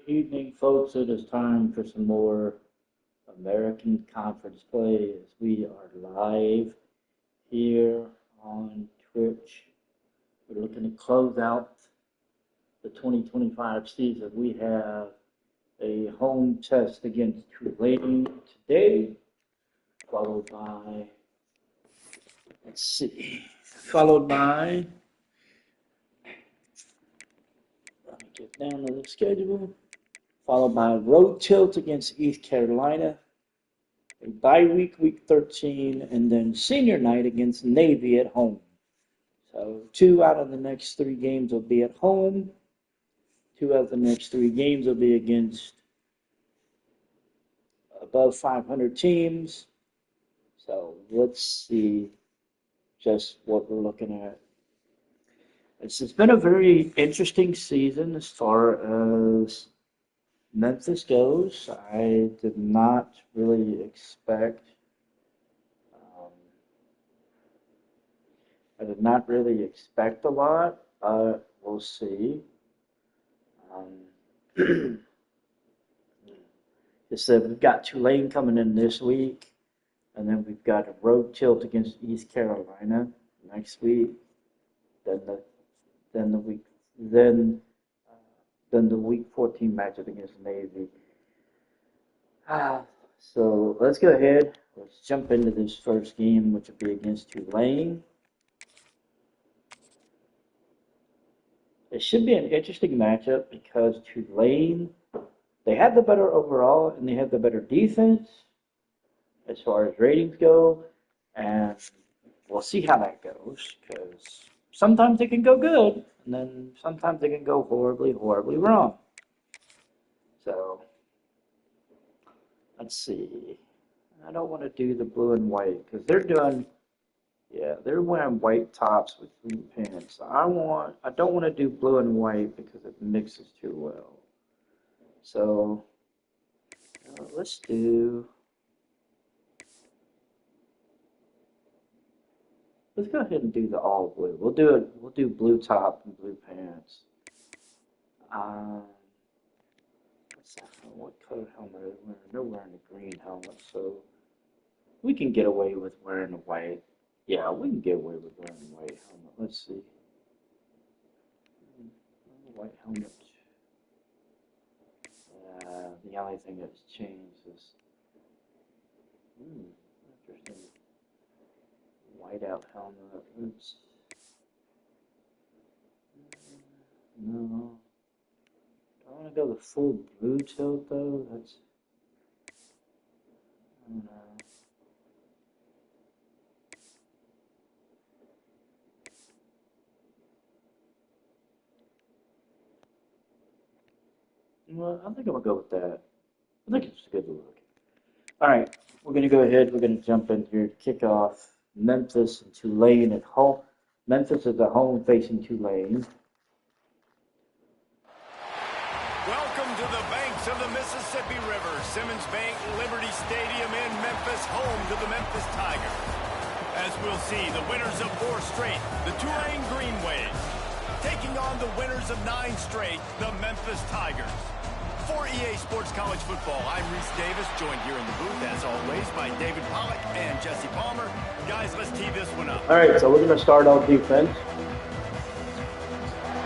evening, folks. It is time for some more American Conference play as we are live here on Twitch. We're looking to close out the 2025 season. We have a home test against Tulane today, followed by, let me get down to the schedule, followed by road tilt against East Carolina, a bye week, week 13, and then senior night against Navy at home. So 2 out of the next 3 games will be at home. 2 out of the next 3 games will be against above 500 teams. So let's see just what we're looking at. It's been a very interesting season as far as Memphis goes. I did not really expect a lot, but we'll see. We've got Tulane coming in this week, and then we've got a road tilt against East Carolina next week. Then the week 14 matchup against Navy. So let's go ahead. Let's jump into this first game, which will be against Tulane. It should be an interesting matchup because Tulane, they have the better overall and they have the better defense as far as ratings go, and we'll see how that goes because sometimes it can go good, and then sometimes it can go horribly, horribly wrong. So, let's see. I don't want to do the blue and white because they're wearing white tops with green pants. I don't want to do blue and white because it mixes too well. So, let's go ahead and do the all blue. We'll do blue top and blue pants. What color helmet are they wearing? They're wearing a green helmet, so we can get away with wearing a white. Yeah, we can get away with wearing a white helmet. Let's see. White helmet. The only thing that's changed is interesting. Whiteout helmet. Oops. No. I want to go the full blue tilt though. I don't know. Well, I think I'm going to go with that. I think it's a good look. All right, we're going to go ahead. We're going to jump in here to kick off Memphis and Tulane at home. Memphis is at home facing Tulane. Welcome to the banks of the Mississippi River. Simmons Bank Liberty Stadium in Memphis, home to the Memphis Tigers. As we'll see, the winners of 4 straight, the Tulane Green Waves, taking on the winners of 9 straight, the Memphis Tigers. For EA Sports College Football, I'm Reese Davis, joined here in the booth, as always, by David Pollack and Jesse Palmer. Guys, let's tee this one up. All right, so we're going to start on defense.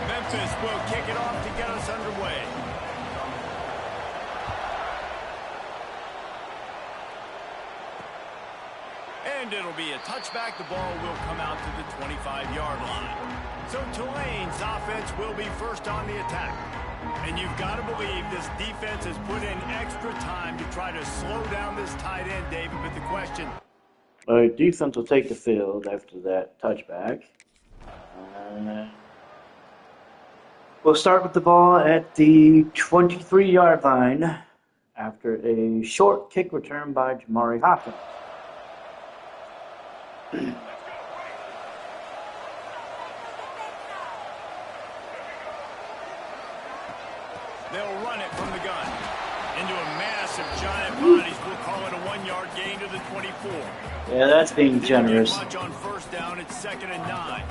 Memphis will kick it off to get us underway. And it'll be a touchback. The ball will come out to the 25-yard line. So Tulane's offense will be first on the attack. And you've got to believe this defense has put in extra time to try to slow down this tight end, David. But the question... All right, defense will take the field after that touchback. We'll start with the ball at the 23-yard line after a short kick return by Jamari Hopkins. They'll run it from the gun. Into a massive giant bodies. We'll call it a 1-yard gain to the 24. Yeah, that's being generous. Much on first down. It's 2nd and 9.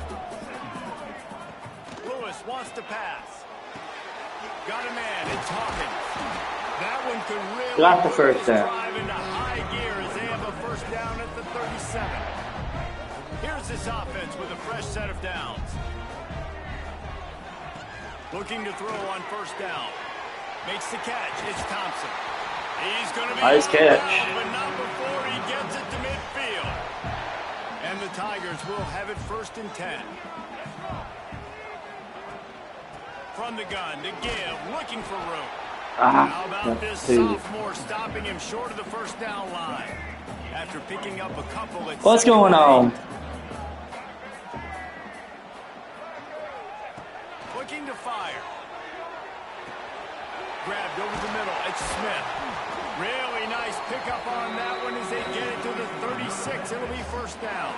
Lewis wants to pass. Got a man. It's Hawkins. That one could really Got the put first this down. drive into high gear as they have a first down at the 37. Here's this offense with a fresh set of downs. Looking to throw on first down. Makes the catch. It's Thompson. He's going to be Nice catch. but not before he gets it to midfield. And the Tigers will have it 1st and 10. From the gun to give, looking for room. How about this sophomore stopping him short of the first down line? After picking up a couple at What's going on? Looking to fire. Grabbed over the middle. It's Smith. Really nice pickup on that one as they get it to the 36. It'll be first down.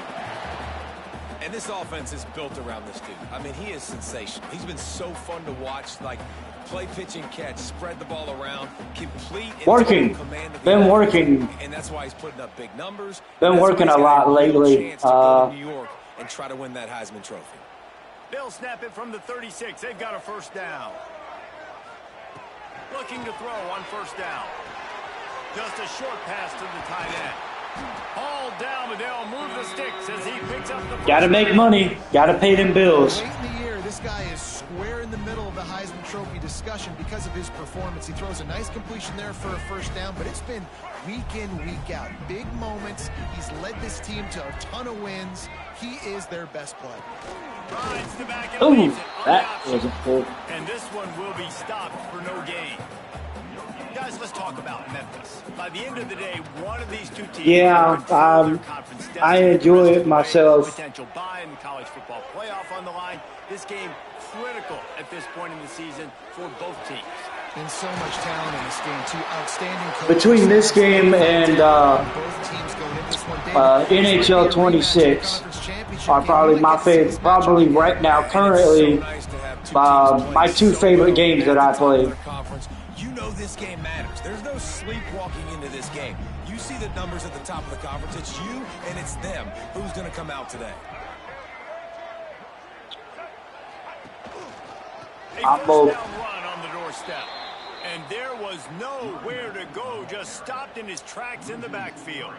And this offense is built around this dude. I mean, he is sensational. He's been so fun to watch. Like, play, pitch, and catch, spread the ball around, complete and working. Command of the Been offense. working. And that's why he's putting up big numbers. Been working a lot lately. Chance to go to New York and try to win that Heisman Trophy. They'll snap it from the 36. They've got a first down. Looking to throw on first down. Just a short pass to the tight end. All down, but they'll move the sticks as he picks up the first Gotta make down. money. Gotta pay them bills. Late in the year, this guy is square in the middle of the Heisman Trophy discussion because of his performance. He throws a nice completion there for a first down, but it's been week in, week out. Big moments. He's led this team to a ton of wins. He is their best player. Rides the back and Ooh, leaves it on the that option. wasn't good. And this one will be stopped for no gain. Guys, let's talk about Memphis. By the end of the day, one of these two teams Yeah, will control their conference destiny I the enjoy rest it of the way. myself. Potential bye in the college football playoff on the line. This game critical at this point in the season for both teams. And so much talent in this game, too. Outstanding coaches. Between this game and both teams going into this one, David, NHL 26 are probably my favorite. Probably right now, currently, my two favorite games that I play. You know this game matters. There's no sleepwalking into this game. You see the numbers at the top of the conference. It's you and it's them. Who's going to come out today? A first down run on the doorstep. And there was nowhere to go, just stopped in his tracks in the backfield.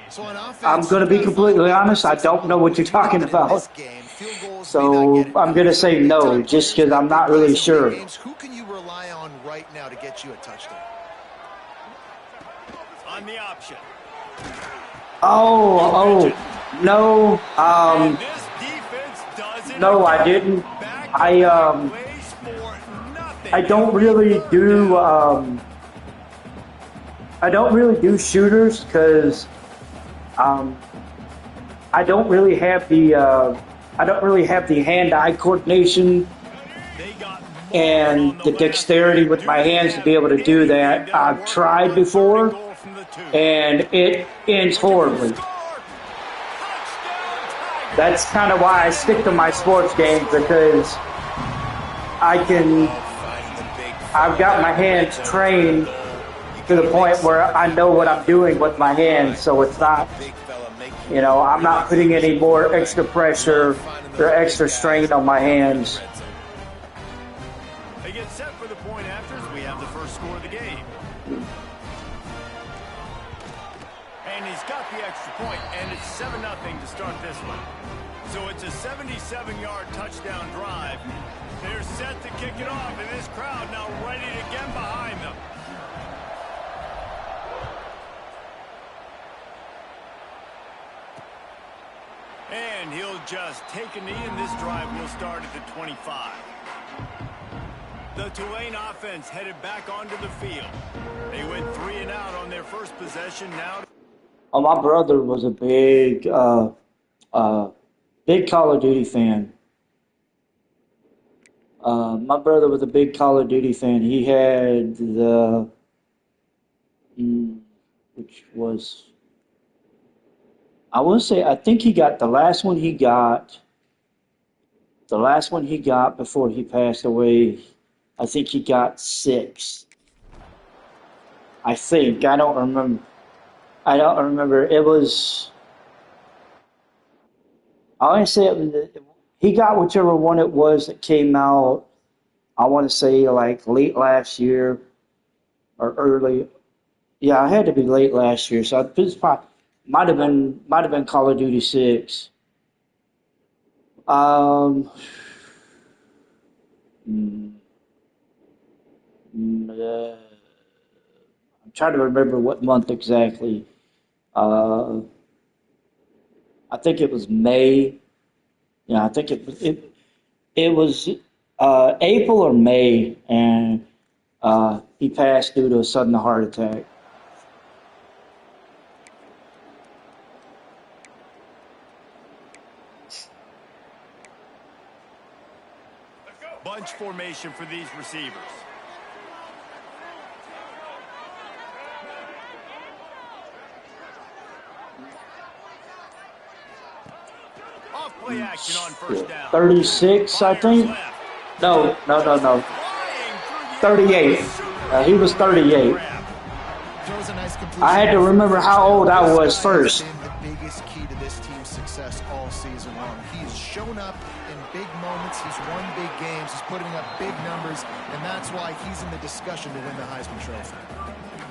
So on offense, I'm going to be completely honest. I don't know what you're talking about. So I'm going to say no, just because I'm not really sure. Who can you rely on right now to get you a touchdown? On the option. Oh, no. And this defense doesn't No, I didn't. I don't really do shooters because I don't really have the hand-eye coordination and the dexterity with my hands to be able to do that. I've tried before, and it ends horribly. That's kind of why I stick to my sports games, because I've got my hands trained to the point where I know what I'm doing with my hands, so it's not, I'm not putting any more extra pressure or extra strain on my hands. They get set for the point after as we have the first score of the game. And he's got the extra point, and it's 7-0 to start this one. So it's a 77-yard touchdown drive. They're set to kick it off, and this crowd now ready to get behind them. And he'll just take a knee, and this drive will start at the 25. The Tulane offense headed back onto the field. They went 3 and out on their first possession. Now, My brother was a big Call of Duty fan. My brother was a big Call of Duty fan. He had which was, I think he got the last one he got before he passed away. I think he got 6. I think. I don't remember. It was, I want to say he got whichever one it was that came out I want to say like late last year or early. Yeah, I had to be late last year, so this probably might have been Call of Duty 6. Um, mm, I'm trying to remember what month exactly. Uh, I think it was May. Yeah, I think it was April or May, and he passed due to a sudden heart attack. Bunch formation for these receivers. Off play action on first down. 36, I think. No. 38. He was 38. I had to remember how old I was first. The biggest key to this team's success all season long. He's shown up in big moments. He's won big games. He's putting up big numbers, and that's why he's in the discussion to win the Heisman Trophy.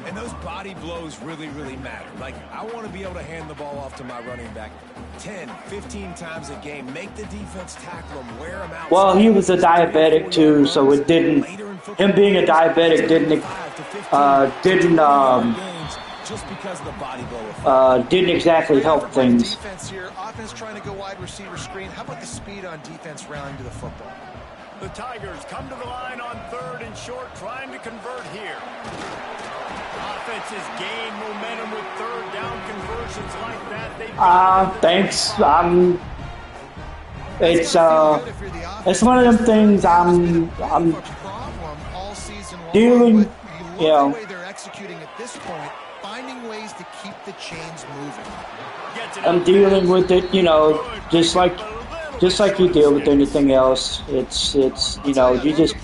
And those body blows really, really matter. Like, I want to be able to hand the ball off to my running back 10, 15 times a game. Make the defense tackle him, wear him out. Well, he was a diabetic too, so it didn't. Him being a diabetic didn't exactly help things. Defense here, offense trying to go wide receiver screen. How about the speed on defense rallying to the football? The Tigers come to the line on 3rd and short, trying to convert here. Offenses gain momentum with 3rd down conversions like that. Thanks. It's one of them things I'm dealing. You know, They're executing at this point, finding ways to keep the chains moving. I'm dealing with it. You know, just like you deal with anything else. It's you know, you just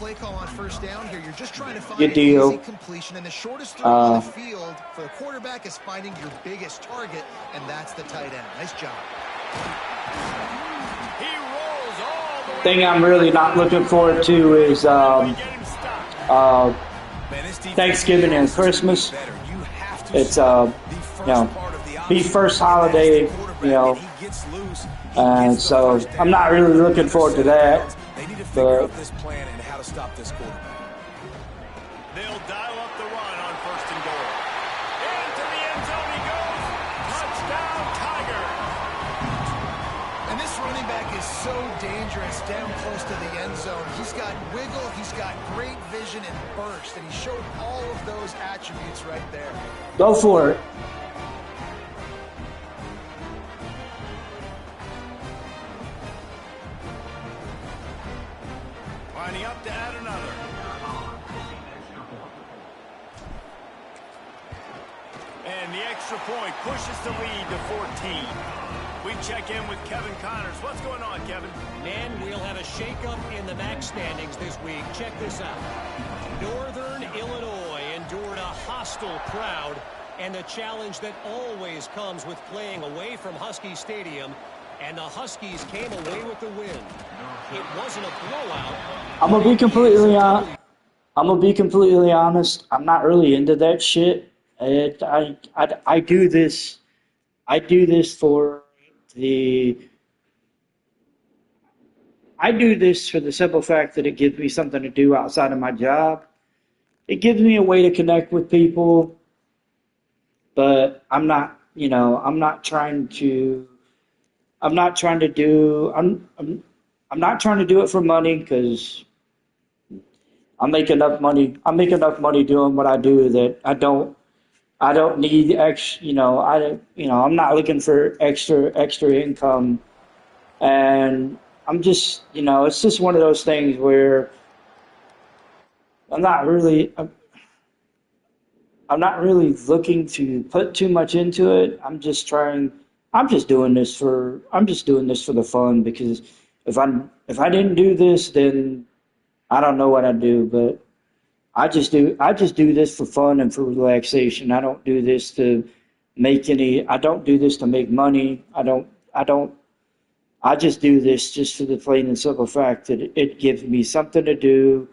you deal. Completion and the shortest throw on the field for the quarterback is finding your biggest target, and that's the tight end. Nice job. He rolls all the way. Thing I'm really not looking forward to is Thanksgiving and Christmas. It's you know, the first holiday, you know, and so I'm not really looking forward to that. They need to figure out this plan and how to stop this quarterback. They'll dial up the run on 1st and goal. Into the end zone he goes. Touchdown, Tigers. And this running back is so dangerous down close to the end zone. He's got wiggle, he's got great vision and burst, and he showed all of those attributes right there. Go for it. Lining up to add another. And the extra point pushes the lead to 14. We check in with Kevin Connors. What's going on, Kevin? Men, we'll have a shakeup in the MAC standings this week. Check this out. Northern Illinois endured a hostile crowd and the challenge that always comes with playing away from Husky Stadium. And the Huskies came away with the win. It wasn't a blowout. I'm gonna be completely honest. I'm not really into that shit. I do this. I do this for the. I do this for the simple fact that it gives me something to do outside of my job. It gives me a way to connect with people. But I'm not. You know, I'm not trying to do. I'm not trying to do it for money because I make enough money. I make enough money doing what I do that I don't need extra. I'm not looking for extra income, and I'm just, it's just one of those things where I'm not really looking to put too much into it. I'm just doing this for the fun, because if I didn't do this, then I don't know what I'd do. But I just do this for fun and for relaxation. I don't do this to make money. I just do this just for the plain and simple fact that it gives me something to do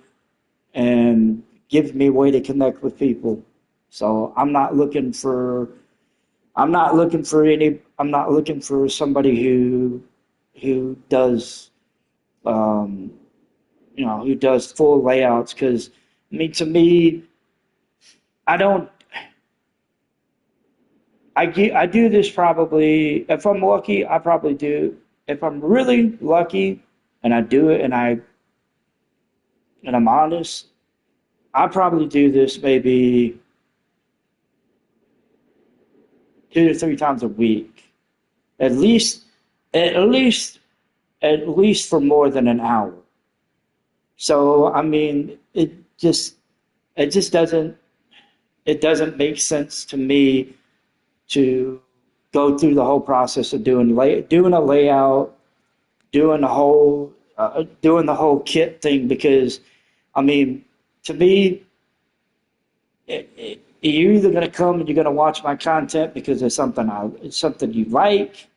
and gives me a way to connect with people. So I'm not looking for somebody who does who does full layouts, because to me, I do this probably, if I'm lucky, I probably do. If I'm really lucky and I do it and I'm honest, I probably do this maybe 2 to 3 times a week. At least for more than an hour. So I mean, it doesn't make sense to me to go through the whole process of doing a layout, doing the whole kit thing, because I mean, to me, you're either going to come and you're going to watch my content because it's something you like,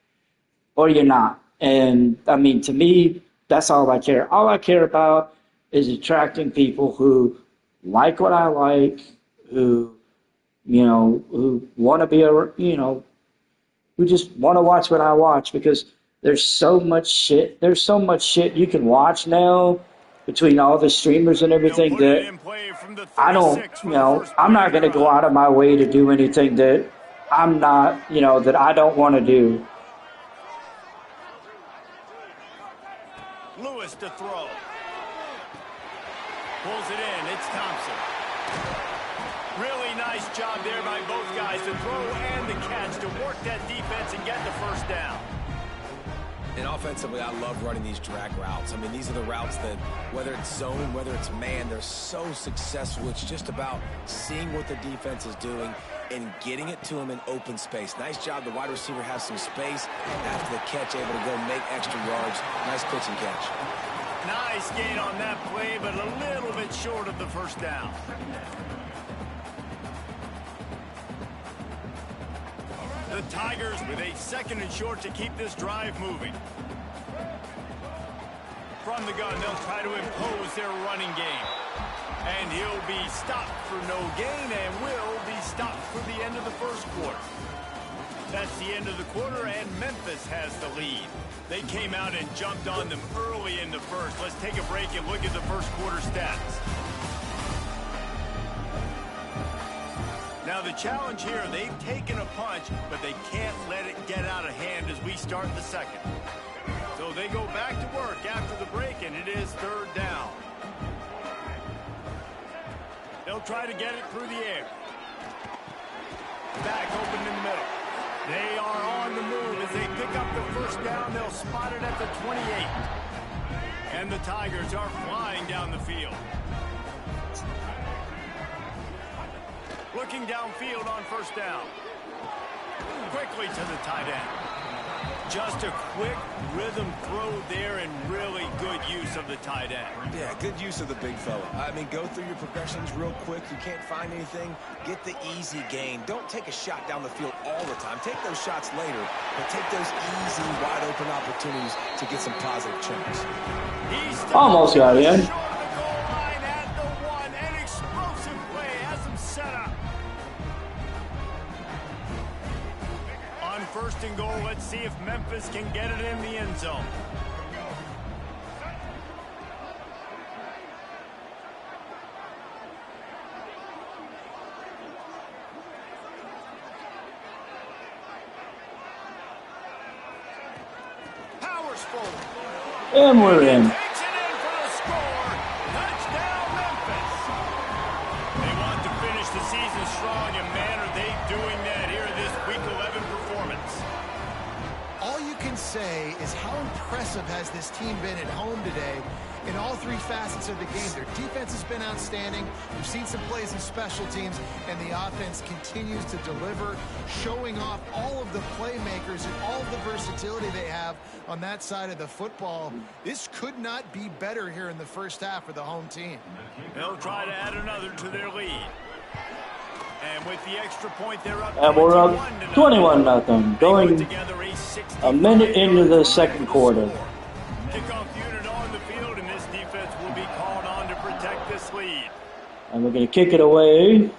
or you're not. And I mean, to me, that's all I care. All I care about is attracting people who like what I like, who want to be who just want to watch what I watch, because there's so much shit you can watch now between all the streamers and everything that I don't, I'm not going to go out of my way to do anything that I'm not, that I don't want to do. Lewis to throw. Pulls it in. It's Thompson. Really nice job there by both guys to throw and the catch to work that defense and get the first down. And offensively, I love running these drag routes. I mean, these are the routes that, whether it's zone, whether it's man, they're so successful. It's just about seeing what the defense is doing and getting it to them in open space. Nice job. The wide receiver has some space after the catch, able to go make extra yards. Nice pitch and catch. Nice gain on that play, but a little bit short of the first down. The Tigers with a 2nd and short to keep this drive moving. From the gun, they'll try to impose their running game. And he'll be stopped for no gain and will be stopped for the end of the first quarter. That's the end of the quarter, and Memphis has the lead. They came out and jumped on them early in the first. Let's take a break and look at the first quarter stats. Now the challenge here, they've taken a punch, but they can't let it get out of hand as we start the second. So they go back to work after the break, and it is 3rd down. They'll try to get it through the air. Back open in the middle. They are on the move as they pick up the first down. They'll spot it at the 28. And the Tigers are flying down the field. Looking downfield on first down. Quickly to the tight end. Just a quick rhythm throw there and really good use of the tight end. Yeah, good use of the big fella. I mean, go through your progressions real quick. You can't find anything. Get the easy gain. Don't take a shot down the field all the time. Take those shots later, but take those easy, wide open opportunities to get some positive chunks. Almost got in. First and goal, let's see if Memphis can get it in the end zone. Powers forward. And we're in. Takes it in for the score. Touchdown, Memphis. They want to finish the season strong, and man, are they doing that here in this Week 11 performance. All you can say is how impressive has this team been at home today in all 3 facets of the game. Their defense has been outstanding. We've seen some plays in special teams, and the offense continues to deliver, showing off all of the playmakers and all of the versatility they have on that side of the football. This could not be better here in the first half for the home team. They'll try to add another to their lead. And with the extra point, they're up. And we're up 21-0, going a minute into the second quarter. Kickoff unit on the field, and this defense will be called on to protect this lead. And we're going to kick it away.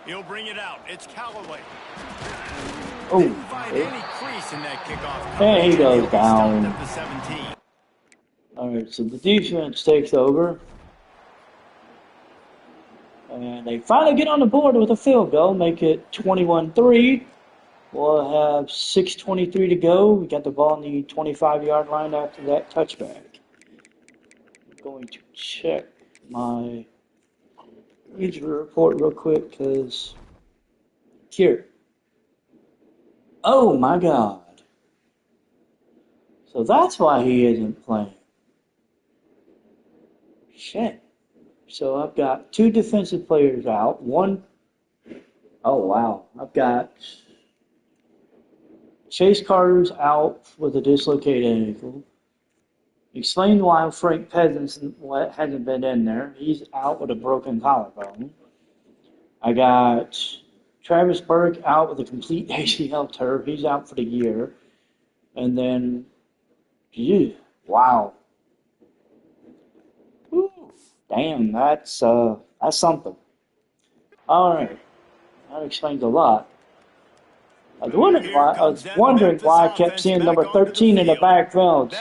He'll bring it out. It's Callaway. Oh, Didn't find any crease in that kickoff. and he goes down. At the 17. All right, so the defense takes over. And they finally get on the board with a field goal, make it 21-3. We'll have 6:23 to go. We got the ball on the 25-yard line after that touchback. I'm going to check my injury report real quick because here. Oh my God. So that's why he isn't playing. Shit. So I've got 2 defensive players out. Oh wow. I've got Chase Carter's out with a dislocated ankle. Explain why Frank Peasants hasn't been in there. He's out with a broken collarbone. I got Travis Burke out with a complete ACL tear. He's out for the year. And then, wow. Whew, damn, that's something. All right, that explains a lot. I was wondering why I kept seeing number 13 in the backfield.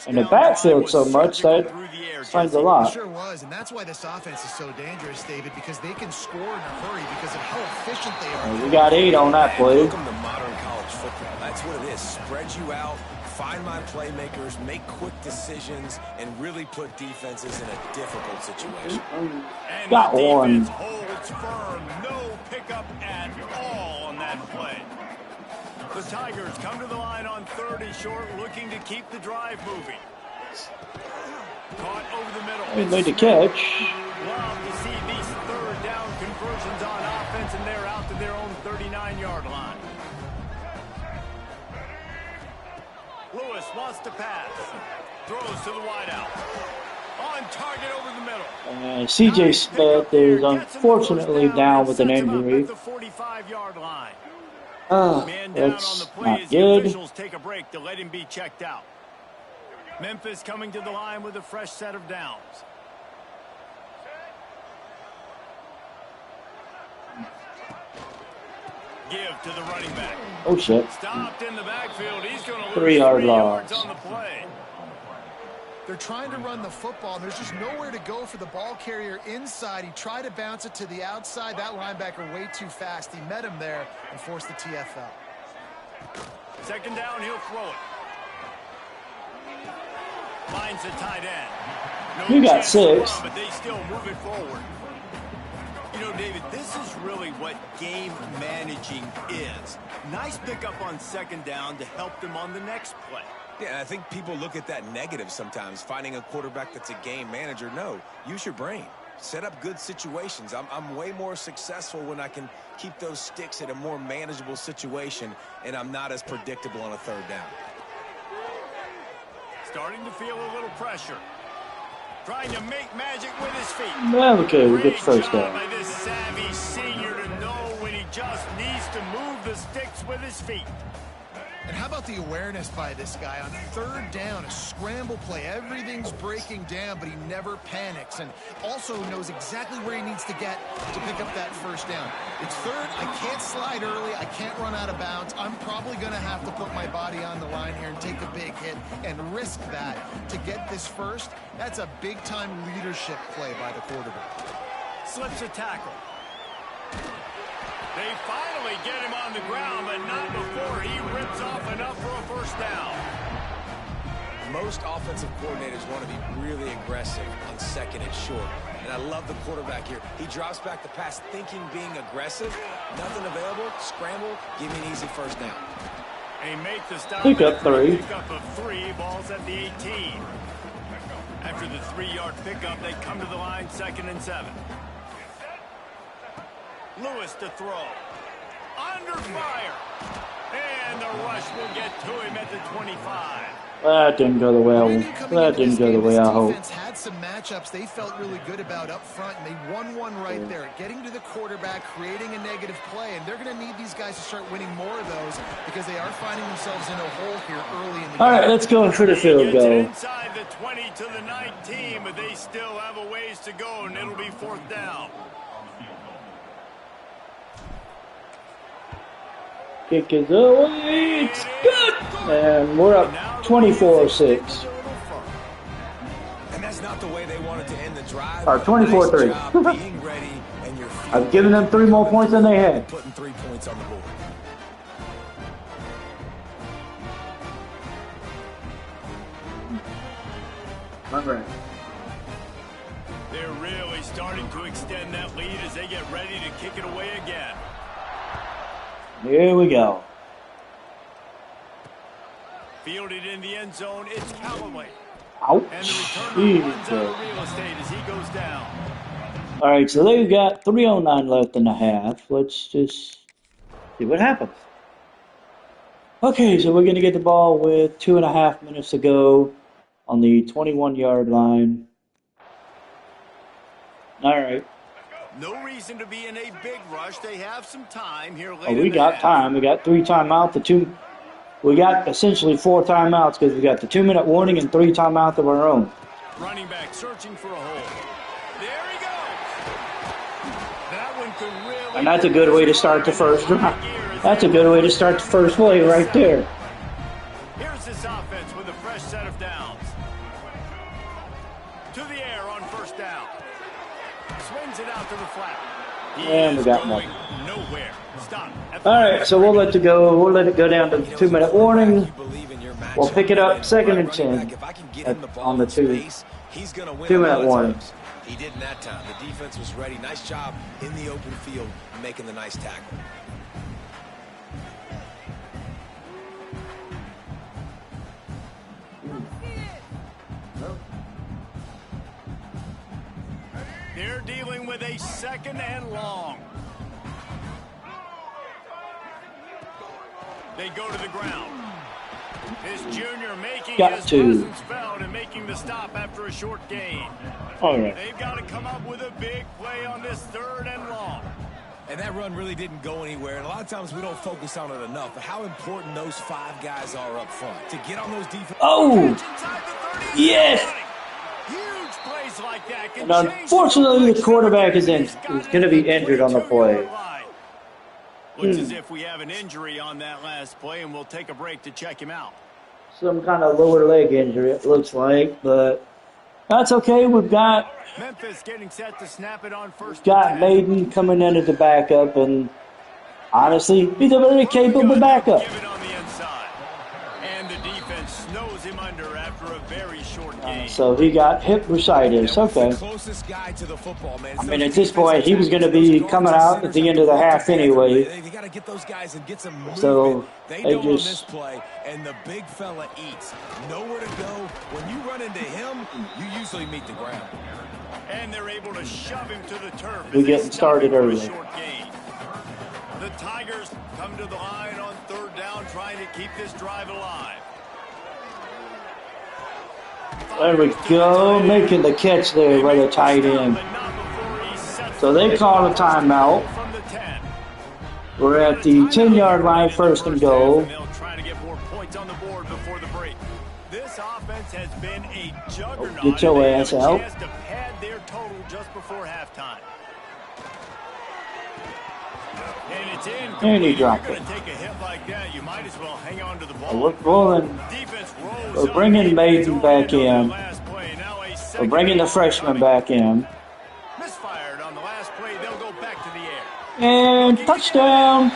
In the backfield so much that explains a lot. It sure was, and that's why this offense is so dangerous, David, because they can score in a hurry because of how efficient they are. We got 8 on that play. Welcome to modern college football. That's what it is. Spread you out, find my playmakers, make quick decisions, and really put defenses in a difficult situation. Got one. Holds firm. No pickup at all on that play. The Tigers come to the line on 3rd and short, looking to keep the drive moving. Caught over the middle. He made the catch. Love to see these 3rd down conversions on offense, and they're out to their own 39-yard line. Lewis wants to pass. Throws to the wideout. On target over the middle. C.J. Smith is unfortunately down with an injury. The 45-yard line. Man down on the play as the officials take a break to let him be checked out. Memphis coming to the line with a fresh set of downs. Give to the running back. Oh shit. Stopped in the backfield. He's going to lose 3 yard loss on the play. They're trying to run the football, and there's just nowhere to go for the ball carrier inside. He tried to bounce it to the outside. That linebacker way too fast. He met him there and forced the TFL. 2nd down, he'll throw it. Finds the tight end. You got 6. But they still move it forward. You know, David, this is really what game managing is. Nice pickup on 2nd down to help them on the next play. Yeah, I think people look at that negative sometimes, finding a quarterback that's a game manager. No, use your brain. Set up good situations. I'm way more successful when I can keep those sticks at a more manageable situation, and I'm not as predictable on a 3rd down. Starting to feel a little pressure. Trying to make magic with his feet. Well, okay, we get the 1st down. By this savvy senior to know when he just needs to move the sticks with his feet. And how about the awareness by this guy on 3rd down, a scramble play. Everything's breaking down, but he never panics and also knows exactly where he needs to get to pick up that 1st down. It's 3rd. I can't slide early. I can't run out of bounds. I'm probably going to have to put my body on the line here and take a big hit and risk that to get this 1st. That's a big-time leadership play by the quarterback. Slips a tackle. They finally get him on the ground, but not before he rips off enough for a 1st down. Most offensive coordinators want to be really aggressive on 2nd and short. And I love the quarterback here. He drops back the pass thinking being aggressive. Nothing available. Scramble. Give me an easy 1st down. They make the stop. Pick up 3. Pick up of 3. Ball's at the 18. After the 3-yard pickup, they come to the line 2nd and 7. Lewis to throw. Under fire. And the rush will get to him at the 25. That didn't go the way that didn't go the way I hoped. Defense had some matchups they felt really good about up front, and they won one right there. Getting to the quarterback, creating a negative play, and they're going to need these guys to start winning more of those because they are finding themselves in a hole here early in the game. All right, let's go for the field goal. Inside the 20 to the 19, but they still have a ways to go, and it'll be 4th down. Kick is away. It's good. And we're up 24-6. And that's not the way they wanted to end the drive. Or 24-3. I've given them 3 more points than they had. Putting 3 points on the board. They're really starting to extend that lead as they get ready to kick it away again. Here we go. Fielded in the end zone, it's Callaway. Ouch. And the returner runs out of real estate as he goes down. All right, so they've got 3:09 left in the half. Let's just see what happens. Okay, so we're going to get the ball with 2.5 minutes to go on the 21-yard line. All right. No reason to be in a big rush. They have some time here later. Oh, we got time. We got 3 timeouts. We got essentially 4 timeouts because we got the 2-minute warning and 3 timeouts of our own. Running back searching for a hole. There he goes. That one could really. And that's a good way to start the first drive. That's a good way to start the first play right there. Here's this offense with a fresh set of downs. To the air on 1st down. Swings it out to the flat. And we got one. Nowhere. Stop. All right, so we'll let it go. We'll let it go down to the 2-minute warning. We'll pick it up 2nd and 10 on the 2-minute warning. He did in that time. The defense was ready. Nice job in the open field making the nice tackle. They're dealing with a 2nd and long. They go to the ground. This junior making his presence felt and making the stop after a short gain. All right. They've got to come up with a big play on this 3rd and long. And that run really didn't go anywhere. And a lot of times we don't focus on it enough. But how important those 5 guys are up front to get on those defense. Oh, yes. Huge plays like that can And unfortunately, the quarterback is going to be injured on the play. Looks as if we have an injury on that last play, and we'll take a break to check him out. Some kind of lower leg injury, it looks like, but that's okay. We've got Memphis getting set to snap it on 1st. Got Maiden coming in as a backup, and honestly, he's a very capable backup. Give it on the inside. And the defense snows him under after a very short game. So he got hip bursitis. Okay. Closest guy to the football, man. I mean, at this point, he was going to be coming out at the end of the half anyway. They got to get those guys and get some movement. So they they don't on just this play, and the big fella eats. Nowhere to go. When you run into him, you usually meet the ground. And they're able to shove him to the turf. We're getting started early. The Tigers come to the line on 3rd down, trying to keep this drive alive. There we go, making the catch there by the tight end. So they call a timeout. We're at the 10-yard line, 1st and goal. Trying to get more points on the board before the break. This offense has been a juggernaut. Get your ass out. To pad their total just before halftime. And it's in. And he dropped You're it. going to take a hit like that, you might as well hang on to the ball. We're rolling. Defense rolls. We're bringing Maiden back in. We're bringing the freshman back in. Misfired on the last play. They'll go back to the air. And touchdown,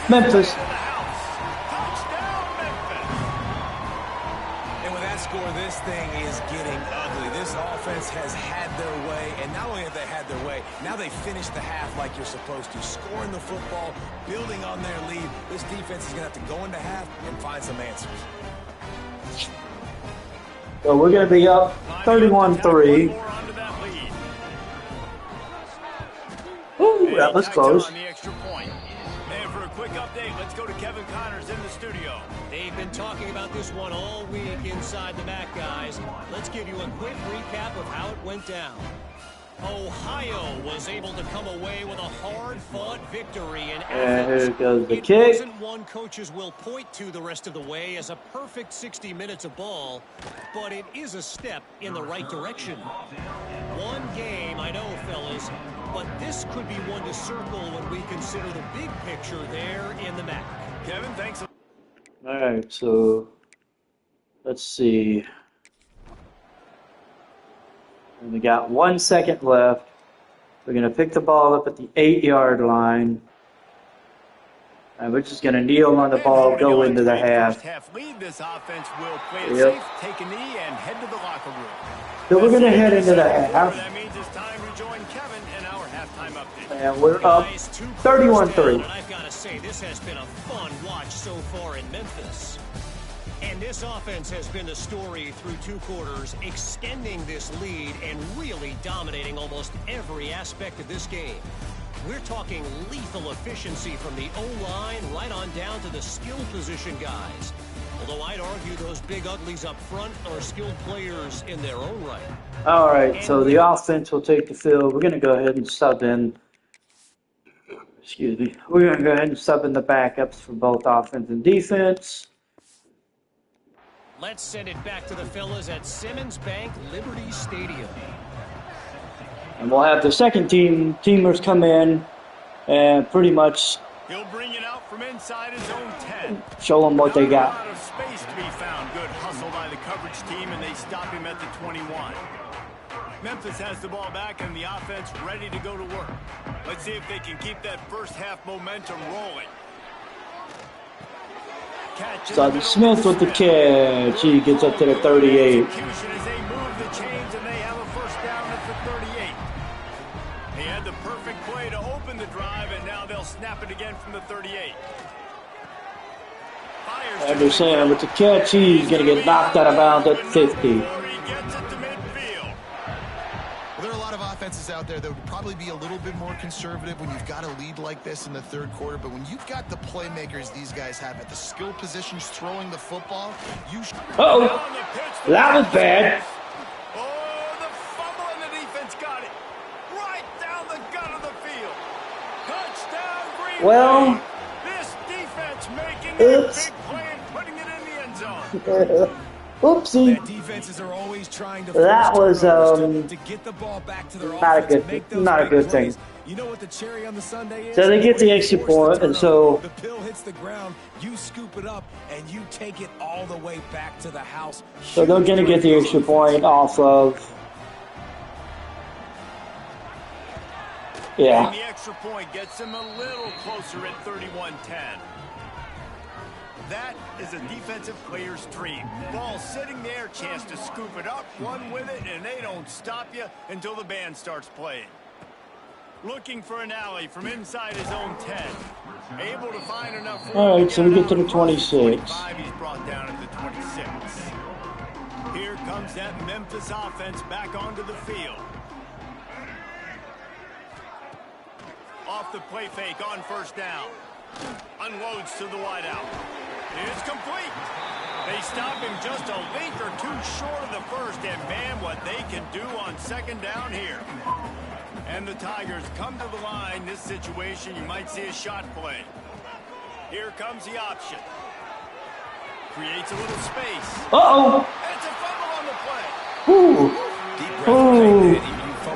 Memphis. Touchdown, Memphis. And with that score, this thing is getting ugly. This offense has had their way, and not only have they had their way, now they finish the half like you're supposed to, scoring the football, building on their lead. This defense is going to have to go into half and find some answers. So we're going to be up 31-3. Ooh, that was close. And for a quick update, let's go to Kevin Connors in the studio. They've been talking about this this one all week inside the MAC, guys. Let's give you a quick recap of how it went down. Ohio was able to come away with a hard-fought victory in Athens. Here goes the It kick. wasn't one coaches will point to the rest of the way as a perfect 60 minutes of ball, but it is a step in the right direction. One game, I know, fellas, but this could be one to circle when we consider the big picture there in the MAC. Kevin, thanks. All right, so let's see. And we got 1 second left. We're going to pick the ball up at the 8-yard line. And we're just going to kneel on the ball, go into the half. First half lead, this offense will play it Yep. safe, take a knee, and head to the locker room. So we're going to head into the half. That means it's time to join Kevin in our halftime update. And we're up Guys, 2 quarters 31-3. down, and I've got to say, this has been a fun watch so far in Memphis. And this offense has been the story through 2 quarters, extending this lead and really dominating almost every aspect of this game. We're talking lethal efficiency from the O-line right on down to the skill position guys. Although I'd argue those big uglies up front are skilled players in their own right. All right, so the offense will take the field. We're going to go ahead and sub in. Excuse me. We're going to go ahead and sub in the backups for both offense and defense. Let's send it back to the fellas at Simmons Bank Liberty Stadium. And we'll have the second teamers come in and pretty much He'll bring it out from inside his own 10. show them what they Not a got. lot of space to be found. Good hustle by the coverage team, and they stop him at the 21. Memphis has the ball back and the offense ready to go to work. Let's see if they can keep that first half momentum rolling. Catch in the Sergeant middle Smith with the catch. He gets up to the 38. Execution as they move the chains and they have a first down at the 38. He had the perfect play to open the drive, and now they'll snap it again from the 38. Fires to Anderson with the catch. He's going to get knocked out of bounds at 50. He gets it to midfield. Well, there are a lot of offenses out there that would probably be a little bit more conservative when you've got a lead like this in the third quarter. But when you've got the playmakers these guys have at the skill positions throwing the football, you should... Uh-oh. Down the pitch, That was bad. Oh, the fumble and the defense got it. Right down the gut of the field. Touchdown, Green Bay. Well, This defense making a oops. big play and putting it in the end zone. Oopsie. Their defenses are always trying to That force was, turnovers to get the ball back to their not a offense, good- make those not a big good plays. thing. You know what the cherry on the sundae is? So they get the When you extra force the point, and so- turnover, the pill hits the ground, you scoop it up, and you take it all the way back to the house. So they're going to get the extra point off of. And Yeah. the extra point gets him a little closer at 31-10. That is a defensive player's dream. Ball sitting there, chance to scoop it up, run with it, and they don't stop you until the band starts playing. Looking for an alley from inside his own 10. Able to find enough room. All right, so we get to the out. 26. 25, he's brought down at the 26. Here comes that Memphis offense back onto the field. Off the play fake on first down. Unloads to the wideout. It's complete. They stop him just a length or two short of the first, and man, what they can do on second down here. And the Tigers come to the line. This situation, you might see a shot play. Here comes the option. Creates a little space. Uh-oh. And it's a fumble on the play. Ooh. Deep breath right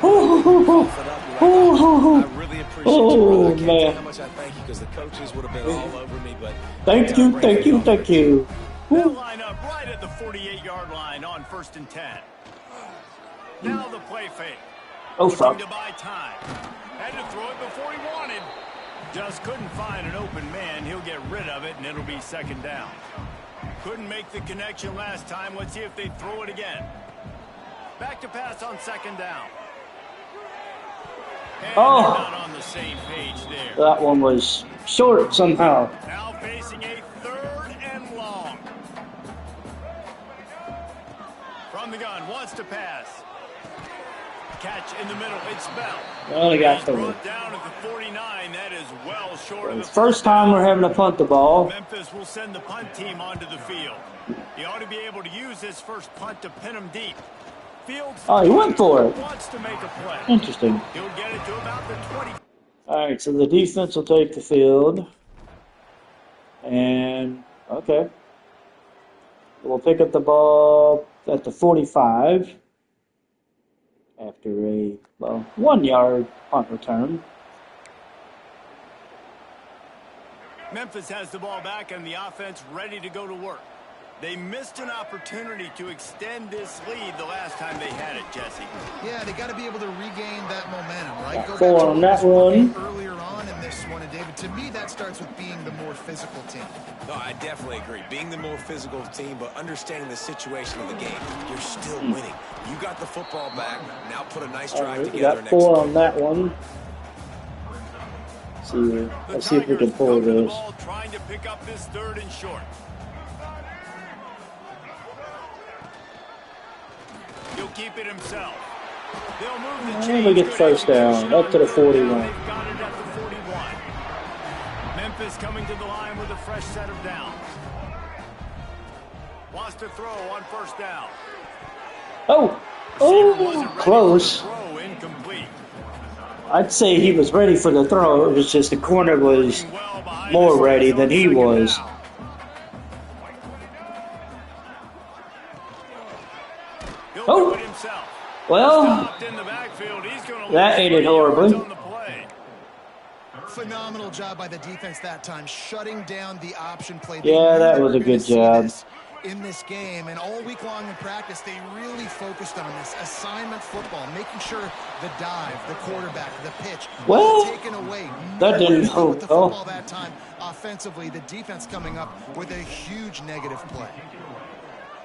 there. You fumbled, cough it up. You're like, I really appreciate you, brother. I can't tell you how much I thank you because the coaches would have been all over me. But Thank you, thank you, thank you. They'll line up right at the 48-yard line on 1st and 10. Now the play fake. Oh, Looking fuck. to buy time. Had to throw it before he wanted. Just couldn't find an open man. He'll get rid of it, and it'll be second down. Couldn't make the connection last time. Let's see if they throw it again. Back to pass on second down. And Oh. they're not on the same page there. That one was short somehow. Now facing a 3rd and long. From the gun, wants to pass. catch in the middle. It's Bell. Well, he got 3. Brought down at the 49. That is well short of the First time we're having to punt the ball. Memphis will send the punt team onto the field. He ought to be able to use this first punt to pin him deep. Fields He went for it. wants to make a play. Interesting. He'll get it to about the 20. All right, so the defense will take the field. And, okay. We'll pick up the ball at the 45 after a 1-yard punt return. Memphis has the ball back and the offense ready to go to work. They missed an opportunity to extend this lead the last time they had it, Jesse. Yeah, they got to be able to regain that momentum, right? Got 4 on that one. Earlier on in this one, and David, to me, that starts with being the more physical team. No, I definitely agree. Being the more physical team, but understanding the situation of the game. You're still winning. You got the football back. Now put a nice drive We together. got 4 on that one. Let's see if we can pull this. Trying to pick up this 3rd and short. He'll keep it himself. They'll move the chains. And we get first down up to the 41. They've got it at the 41. Memphis coming to the line with a fresh set of downs. Wants to throw on first down. Close. Throw incomplete. I'd say he was ready for the throw. It was just the corner was more ready than he was. Well, that ended horribly. Phenomenal job by the defense that time, shutting down the option play. Yeah, that was a good job. In this game, and all week long in practice, they really focused on this assignment football, making sure the dive, the quarterback, the pitch, taken away. That didn't go with the football that time. Offensively, the defense coming up with a huge negative play.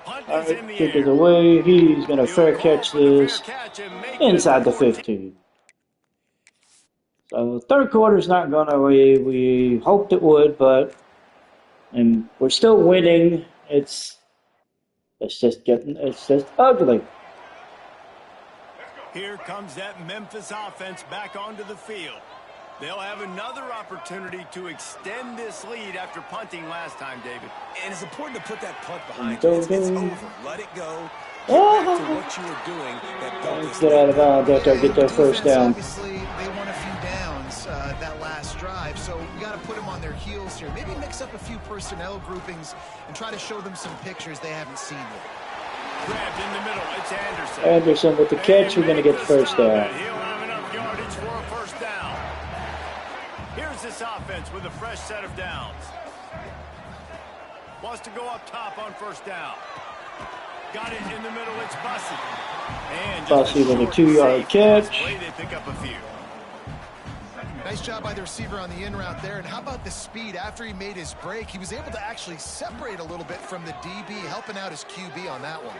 All right, kick it away. He's going to fair catch this inside the 15. So 3rd quarter's not going away. We hoped it would, but and we're still winning. It's just ugly. Here comes that Memphis offense back onto the field. They'll have another opportunity to extend this lead after punting last time, David. And it's important to put that punt behind you. It's over. Let it go. Get back to what you were doing. Let's get out of bounds after I get that first down. Obviously, they won a few downs that last drive, so we got to put them on their heels here. Maybe mix up a few personnel groupings and try to show them some pictures they haven't seen yet. Grabbed in the middle, it's Anderson. Anderson with the catch, we're going to get the first down. He'll have enough yardage for a first down. Here's this offense with a fresh set of downs. Wants to go up top on first down. Got it in the middle, it's Bussey. And Bussey with a 2-yard catch. They pick up a few. Nice job by the receiver on the in route there. And how about the speed? After he made his break, he was able to actually separate a little bit from the DB, helping out his QB on that one.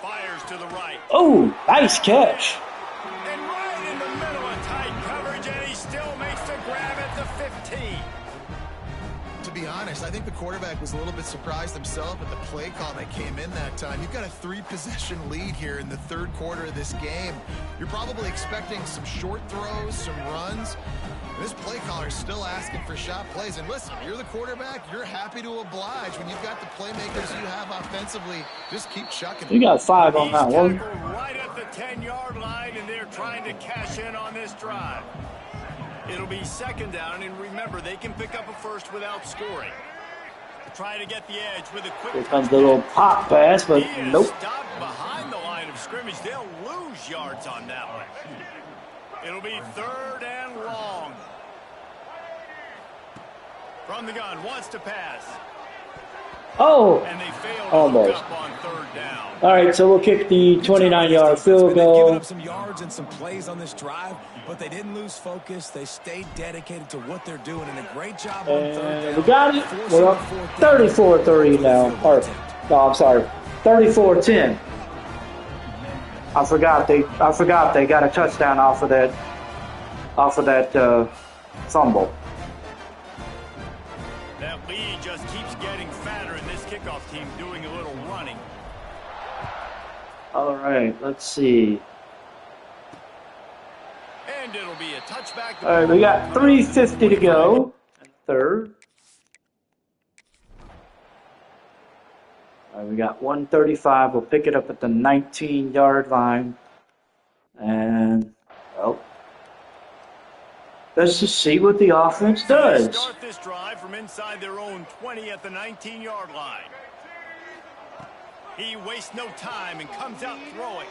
Fires to the right. Oh, nice catch. And right in the middle of tight coverage, and he still makes the grab at the 15. To be honest, I think the quarterback was a little bit surprised himself at the play call that came in that time. You've got a 3-possession lead here in the 3rd quarter of this game. You're probably expecting some short throws, some runs. This play caller is still asking for shot plays. And listen, you're the quarterback. You're happy to oblige. When you've got the playmakers you have offensively, just keep chucking. We got 5 on that one. Right at the 10-yard line, and they're trying to cash in on this drive. It'll be 2nd down, and remember, they can pick up a first without scoring. Try to get the edge with a quick. Here comes the little pop pass, but nope. Stopped behind the line of scrimmage. They'll lose yards on that one. It'll be 3rd and long. From the gun, wants to pass. Oh, and they failed almost. Up on 3rd down. All right, so we'll kick the 29-yard field goal. They've given up some yards and some plays on this drive, but they didn't lose focus. They stayed dedicated to what they're doing, and a great job on 3rd down. We got it. We're up 34-3 now. Or, no, I'm sorry, 34-10. I forgot they got a touchdown off of that fumble. That lead just keeps getting fatter, and this kickoff team doing a little running. All right, let's see. And it'll be a touchback. All right, we got 3:50 to go. Third. All right, we got 1:35. We'll pick it up at the 19-yard line. And, well, let's just see what the offense does. Start this drive from inside their own 20 at the 19-yard line. He wastes no time and comes out throwing.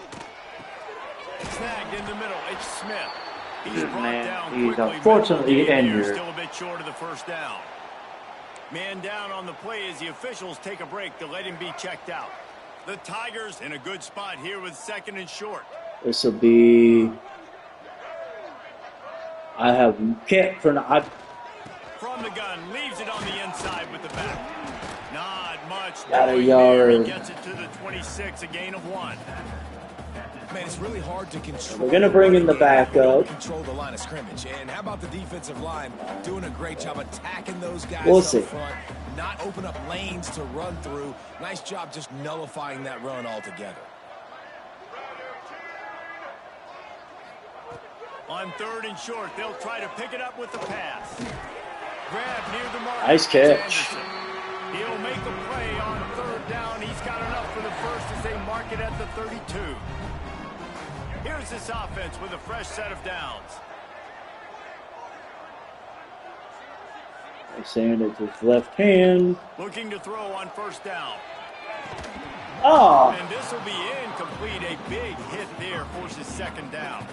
Snagged in the middle. It's Smith. He's brought down He's quickly. unfortunately injured. Still a bit short of the first down. Man down on the play as the officials take a break to let him be checked out. The Tigers in a good spot here with 2nd and short. This will be. I have kept for now. From the gun, leaves it on the inside with the back. Not much. Got a doing yard. there. He gets it to the 26, a gain of 1. Man, it's really hard to control. We're gonna bring in the backup. Control the line of scrimmage. And how about the defensive line doing a great job attacking those guys We'll up see. front, not open up lanes to run through. Nice job just nullifying that run altogether. On 3rd and short, they'll try to pick it up with the pass. Grab near the mark. Nice catch. He'll make a play on 3rd down. He's got enough for the first as they mark it at the 32. Here's this offense with a fresh set of downs. Sanders with his left hand. Looking to throw on 1st down. Oh, And this will be incomplete. A big hit there forces 2nd down.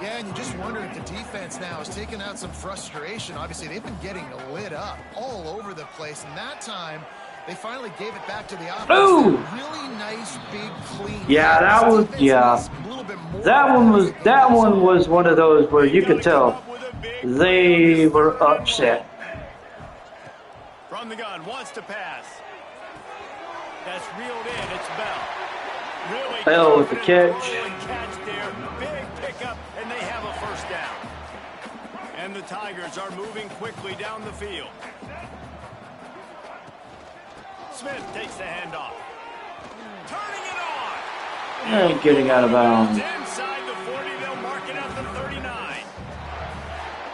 Yeah, and you just wonder if the defense now is taking out some frustration. Obviously, they've been getting lit up all over the place, and that time they finally gave it back to the offense. Ooh. Really nice, big, clean. Yeah, that was that one was one of those where you could tell they were upset. From the gun, wants to pass. That's reeled in. It's Bell. Really Bell with the catch. catch there. Big pickup, and they have a 1st down. And the Tigers are moving quickly down the field. Smith takes the handoff. Turning it on. And getting out of bounds. Inside the 40, they'll mark it at the 39.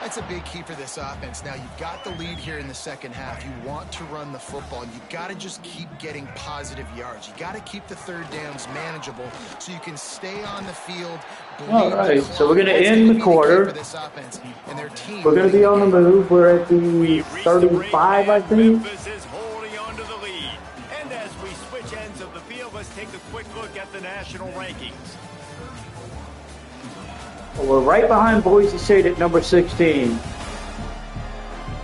That's a big key for this offense. Now, you've got the lead here in the 2nd half. You want to run the football. You've got to just keep getting positive yards. You got to keep the 3rd downs manageable so you can stay on the field. All right, so we're going to end the quarter. For this offense and their team. We're going to be on the move. We're at the 35, I think. Memphis is holding on to the lead. And as we switch ends of the field, let's take a quick look at the national rankings. Well, we're right behind Boise State at number 16. We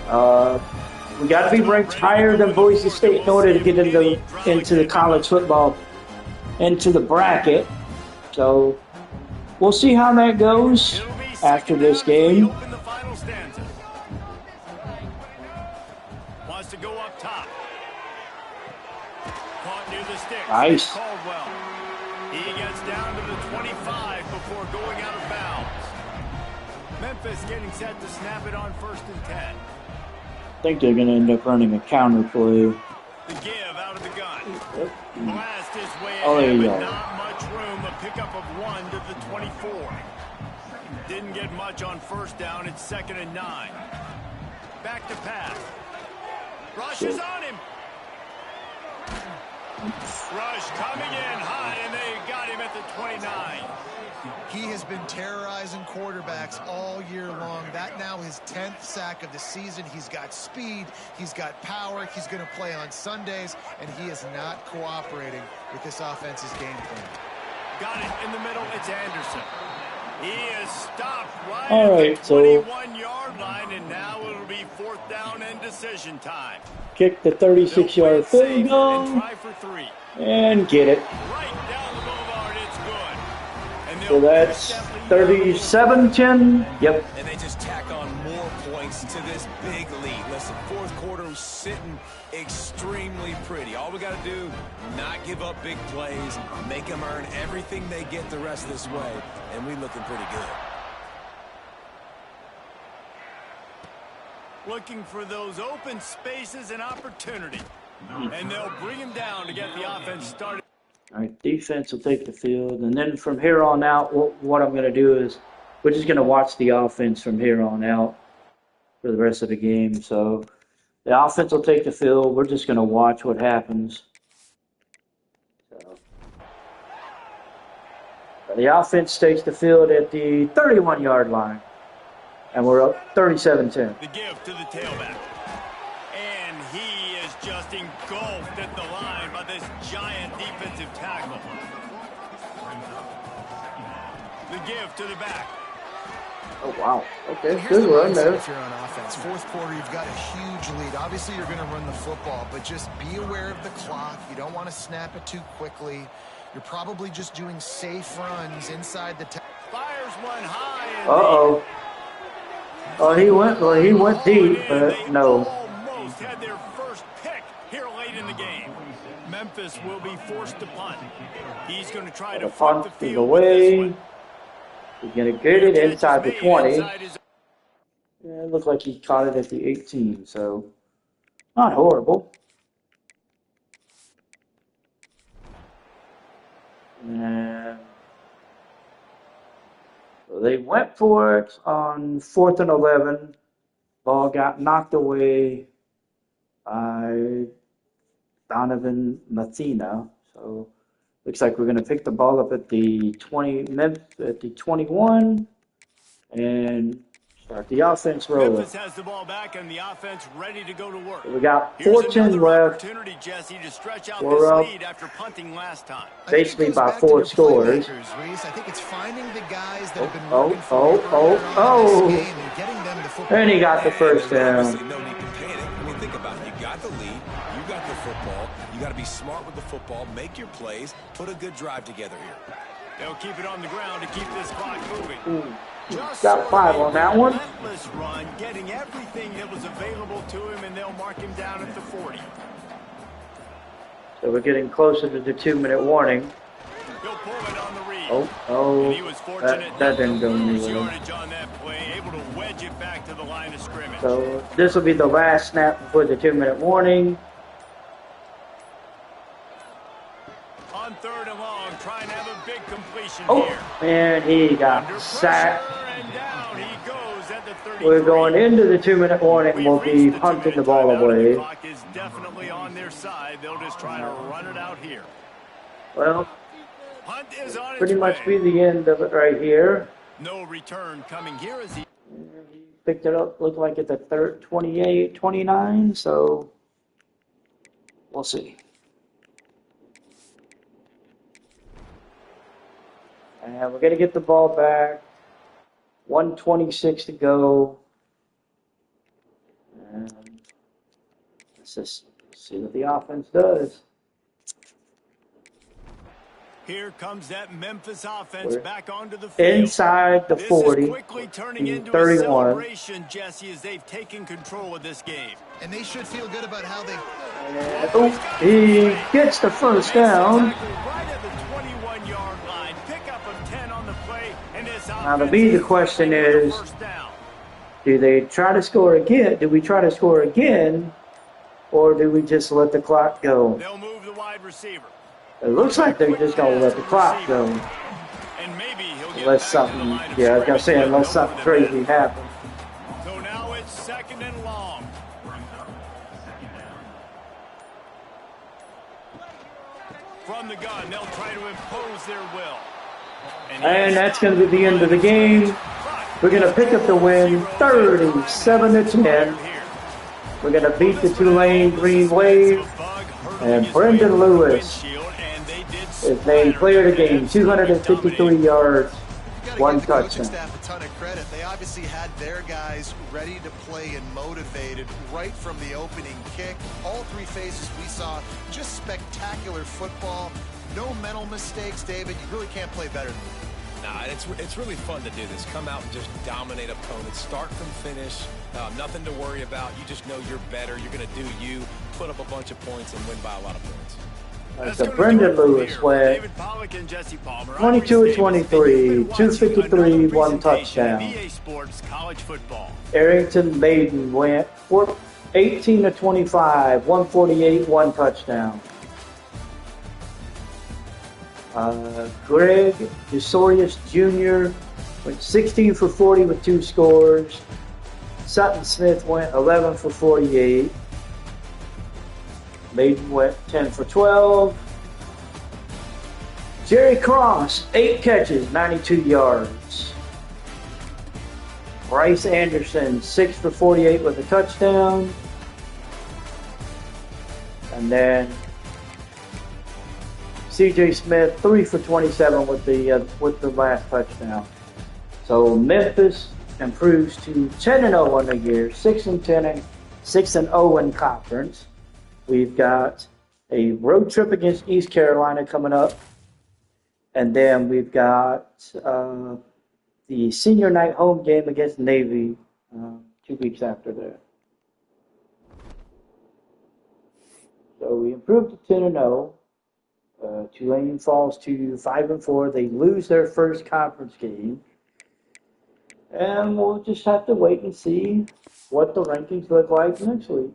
got to be ranked higher than Boise State in order to get into the college football, into the bracket. So we'll see how that goes after this game. Open the final stanza. Wants to go up top. Caught near the sticks. Nice. Caldwell. He gets down to the 25 before going out of bounds. Memphis getting set to snap it on 1st and 10. I think they're going to end up running a counter play. The give out of the gun. Blast his way Oh, there ahead, you but go. not much room. A pickup of 1 to the 24. Didn't get much on 1st down. It's 2nd and 9. Back to pass. Rush is on him. Rush coming in high, and they got him at the 29. He has been terrorizing quarterbacks all year long. That now his 10th sack of the season. He's got speed. He's got power. He's going to play on Sundays, and he is not cooperating with this offense's game plan. Got it in the middle. It's Anderson. He is stopped right All at right, the so 21-yard line, and now it'll be 4th down and decision time. Kick the 36-yard field goal And try for 3. and get it. Right down the boulevard, it's good. And So that's 37-10. Yep. And they just tack on more points to this big lead. Listen, 4th quarter was sitting extremely pretty. All we got to do, not give up big plays, make them earn everything they get the rest of this way, and we looking pretty good. Looking for those open spaces and opportunity. And they'll bring him down to get the offense started. All right, defense will take the field. And then from here on out, what I'm going to do is we're just going to watch the offense from here on out for the rest of the game. So the offense will take the field. We're just going to watch what happens. So the offense takes the field at the 31-yard line, and we're up 37-10. The give to the tailback. And he is just engulfed at the line by this giant defensive tackle. The give to the back. Oh, wow. Okay, Here's good the run mindset there. if you're on offense. Fourth quarter, you've got a huge lead. Obviously, you're going to run the football, but just be aware of the clock. You don't want to snap it too quickly. You're probably just doing safe runs inside the Fires one high. Uh-oh. Oh, he went deep, but no. Almost had their first pick here late in the game. Memphis will be forced to punt. He's going to try to flip the Punt is field away. with this He's going to get it one. inside the 20. Inside his- Yeah, it looked like he caught it at the 18, so not horrible. And so they went for it on 4th and 11. Ball got knocked away by Donovan Mathina. So looks like we're going to pick the ball up at the 21 and start the offense rolling. Memphis has the ball back and the offense ready to go to work. We got Here's 4:10 another left. opportunity, Jesse, to stretch out We're this up. lead after punting last time. Basically I think it goes by back to 4 your scores. playmakers, Reese. I think it's finding the guys that have been Oh, working oh, for you oh, earlier on in oh. this game and getting them the football. And he got the first There's down. obviously no need to panic. I mean, think about it. You got the lead. You got the football. You got to be smart with the football. Make your plays. Put a good drive together here. They'll keep it on the ground to keep this clock moving. Just Got sort of 5 a on that one. relentless run, getting everything that was available to him, and they'll mark him down at the 40. So we're getting closer to the 2-minute warning. He'll pull it on the read. Oh, And he was fortunate that didn't go to lose anywhere. yardage on that play, able to wedge it back to the line of scrimmage. So this will be the last snap before the 2-minute warning. On 3rd and long, trying to have a big completion Oh, here. and he Under got pressure, sacked. and down he goes at the 33. We're going into the 2-minute warning. We've We'll be reached the punting the 2-minute ball timeout, and away. The clock is definitely on their side. They'll just try to run it out here. Well, Punt is on pretty its much way. be the end of it right here. No return coming here as he Picked it up, looked like at the 28, 29, so we'll see. And we're going to get the ball back. 1:26 to go. And let's just see what the offense does. Here comes that Memphis offense We're back onto the field. Inside the This 40, is quickly turning the into a 31. celebration, Jesse, as they've taken control of this game. And they should feel good about how they... And, he gets the first down. Tackle right at the 21-yard line. Pickup of 10 on the play, and this Now, to offense me, the is question looking for the is, first down. do they try to score again? Do we try to score again, or do we just let the clock go? They'll move the wide receiver. It looks like they're just going to let the clock go. And maybe he'll get Unless back to something, the line of yeah, I was going to say, scrimmage unless and something over the crazy middle. happens. So now it's 2nd and long. From the gun, they'll try to impose their will. And that's going to be the end of the game. We're going to pick up the win, 37-10. We're going to beat the Tulane Green Wave. And Brendan Lewis is named player of the game, 253 yards, You gotta one give the coaching touchdown. staff a ton of credit. They obviously had their guys ready to play and motivated right from the opening kick. All 3 phases we saw, just spectacular football. No mental mistakes, David. You really can't play better than that. Nah, it's really fun to do this. Come out and just dominate opponents, start from finish. Nothing to worry about. You just know you're better. You're going to do you, put up a bunch of points, and win by a lot of points. So Brendan Lewis went 22 of 23, 253, 1 touchdown. EA Sports College Football. Arrington Maiden went 18 of 25, 148, 1 touchdown. Greg DeSorius Jr. went 16 for 40 with 2 scores. Sutton Smith went 11 for 48. Maiden went 10 for 12. Jerry Cross, 8 catches, 92 yards. Bryce Anderson, 6 for 48 with a touchdown. And then CJ Smith, 3 for 27 with the last touchdown. So Memphis improves to 10-0 on the year, 6-10, 6-0 in conference. We've got a road trip against East Carolina coming up, and then we've got the senior night home game against Navy 2 weeks after that. So we improved to 10-0. Tulane falls to 5-4. They lose their first conference game. And we'll just have to wait and see what the rankings look like next week.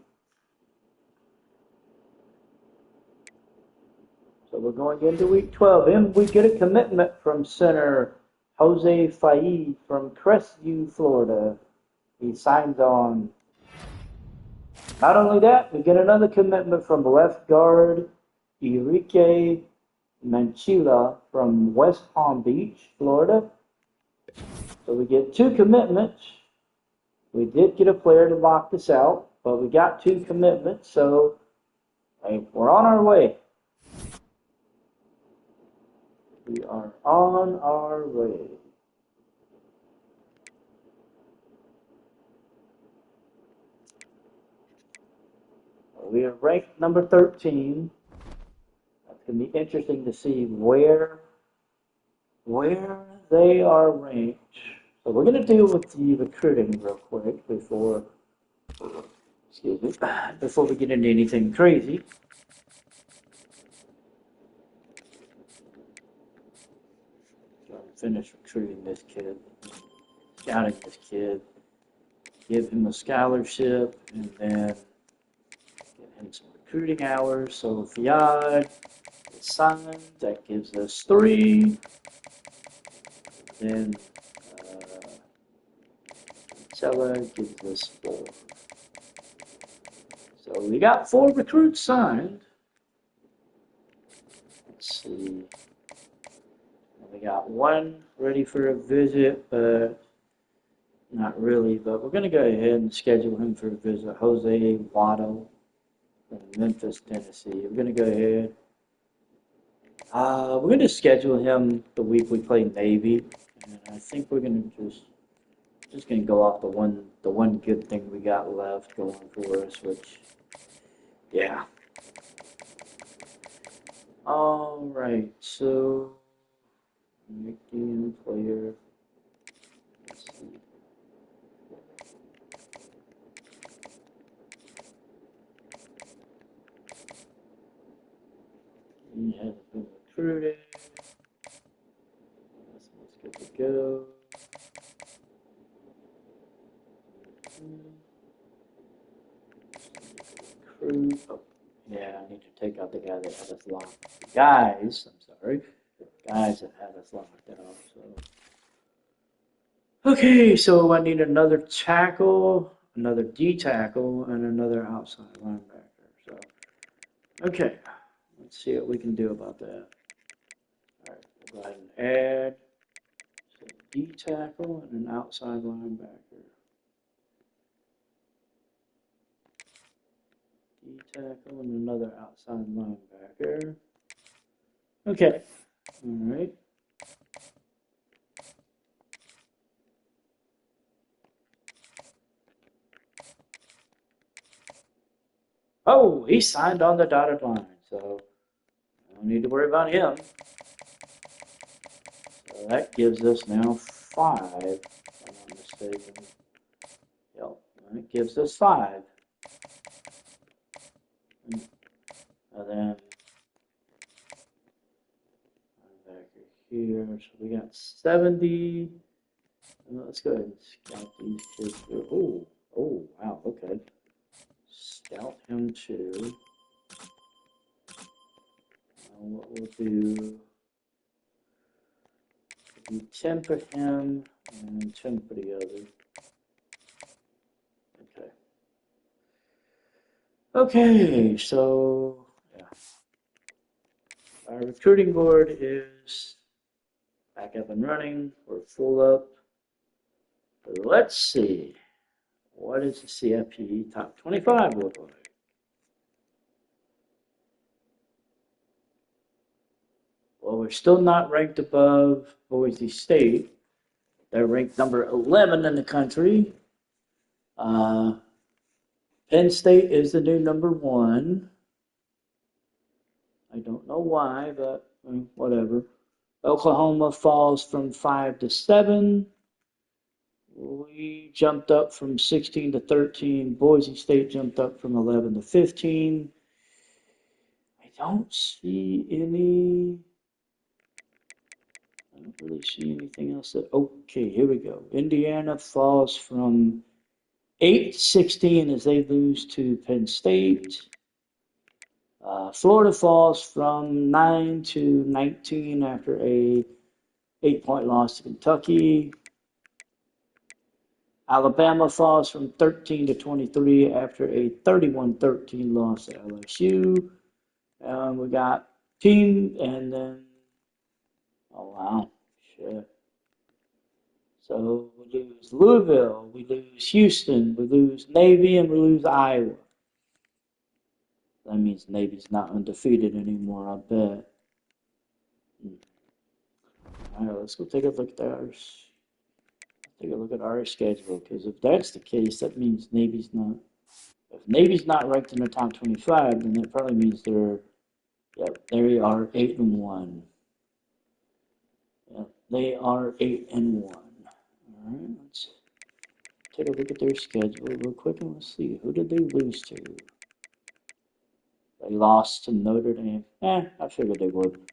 So we're going into week 12. And we get a commitment from center Jose Faid from Crestview, Florida. He signs on. Not only that, we get another commitment from left guard Enrique Manchila from West Palm Beach, Florida. So we get 2 commitments. We did get a player to lock this out, but we got 2 commitments, so we're on our way. We are on our way. We are ranked number 13. It's going to be interesting to see where they are ranked. So we're going to deal with the recruiting real quick before we get into anything crazy. Trying to finish recruiting this kid, scouting this kid, give him a scholarship, and then get him some recruiting hours. So Fiad is signed. That gives us 3. Then Sella gives us 4. So we got 4 recruits signed. Let's see. We got 1 ready for a visit, but not really. But we're going to go ahead and schedule him for a visit. Jose Waddle from Memphis, Tennessee. We're going to go ahead. We're going to schedule him the week we play Navy. And I think we're going to just going to go off the one good thing we got left going for us, which, yeah. All right, so making player. Let's see. He has been recruited. Let's good to go. Recruit. Oh, yeah, I need to take out the guy that had us locked. Guys, I'm sorry. Guys that had us locked out. So. Okay, so I need another tackle, another D tackle, and another outside linebacker. So, okay, let's see what we can do about that. All right, we'll go ahead and add a D tackle and an outside linebacker. D tackle and another outside linebacker. Okay, all right. Oh, he signed on the dotted line, so I don't need to worry about him. So that gives us now 5, if I'm not mistaken. Yep, that gives us 5. And then back here, so we got 70. Let's go ahead and scout these kids. Oh, wow, okay. Scout him too. What we'll do, You temper him and temper the other. Okay. Okay, so yeah. Our recruiting board is back up and running. We're full up. Let's see. What is the CFP top 25 look like? Well, we're still not ranked above Boise State. They're ranked number 11 in the country. Penn State is the new number 1. I don't know why, but whatever. Oklahoma falls from 5 to 7. We jumped up from 16 to 13. Boise State jumped up from 11 to 15. I don't really see anything else. Okay, here we go. Indiana falls from 8 to 16 as they lose to Penn State. Florida falls from 9 to 19 after a 8-point loss to Kentucky. Alabama falls from 13 to 23 after a 31-13 loss to LSU. We got team, and then, oh wow, shit. So we lose Louisville, we lose Houston, we lose Navy, and we lose Iowa. That means Navy's not undefeated anymore, I bet. All right, let's go take a look at ours. Take a look at our schedule, because if that's the case, that means Navy's not. If Navy's not ranked in the top 25, then that probably means they are 8-1. Yep, they are 8-1. All right, let's take a look at their schedule real quick and let's see, who did they lose to? They lost to Notre Dame. I figured they would.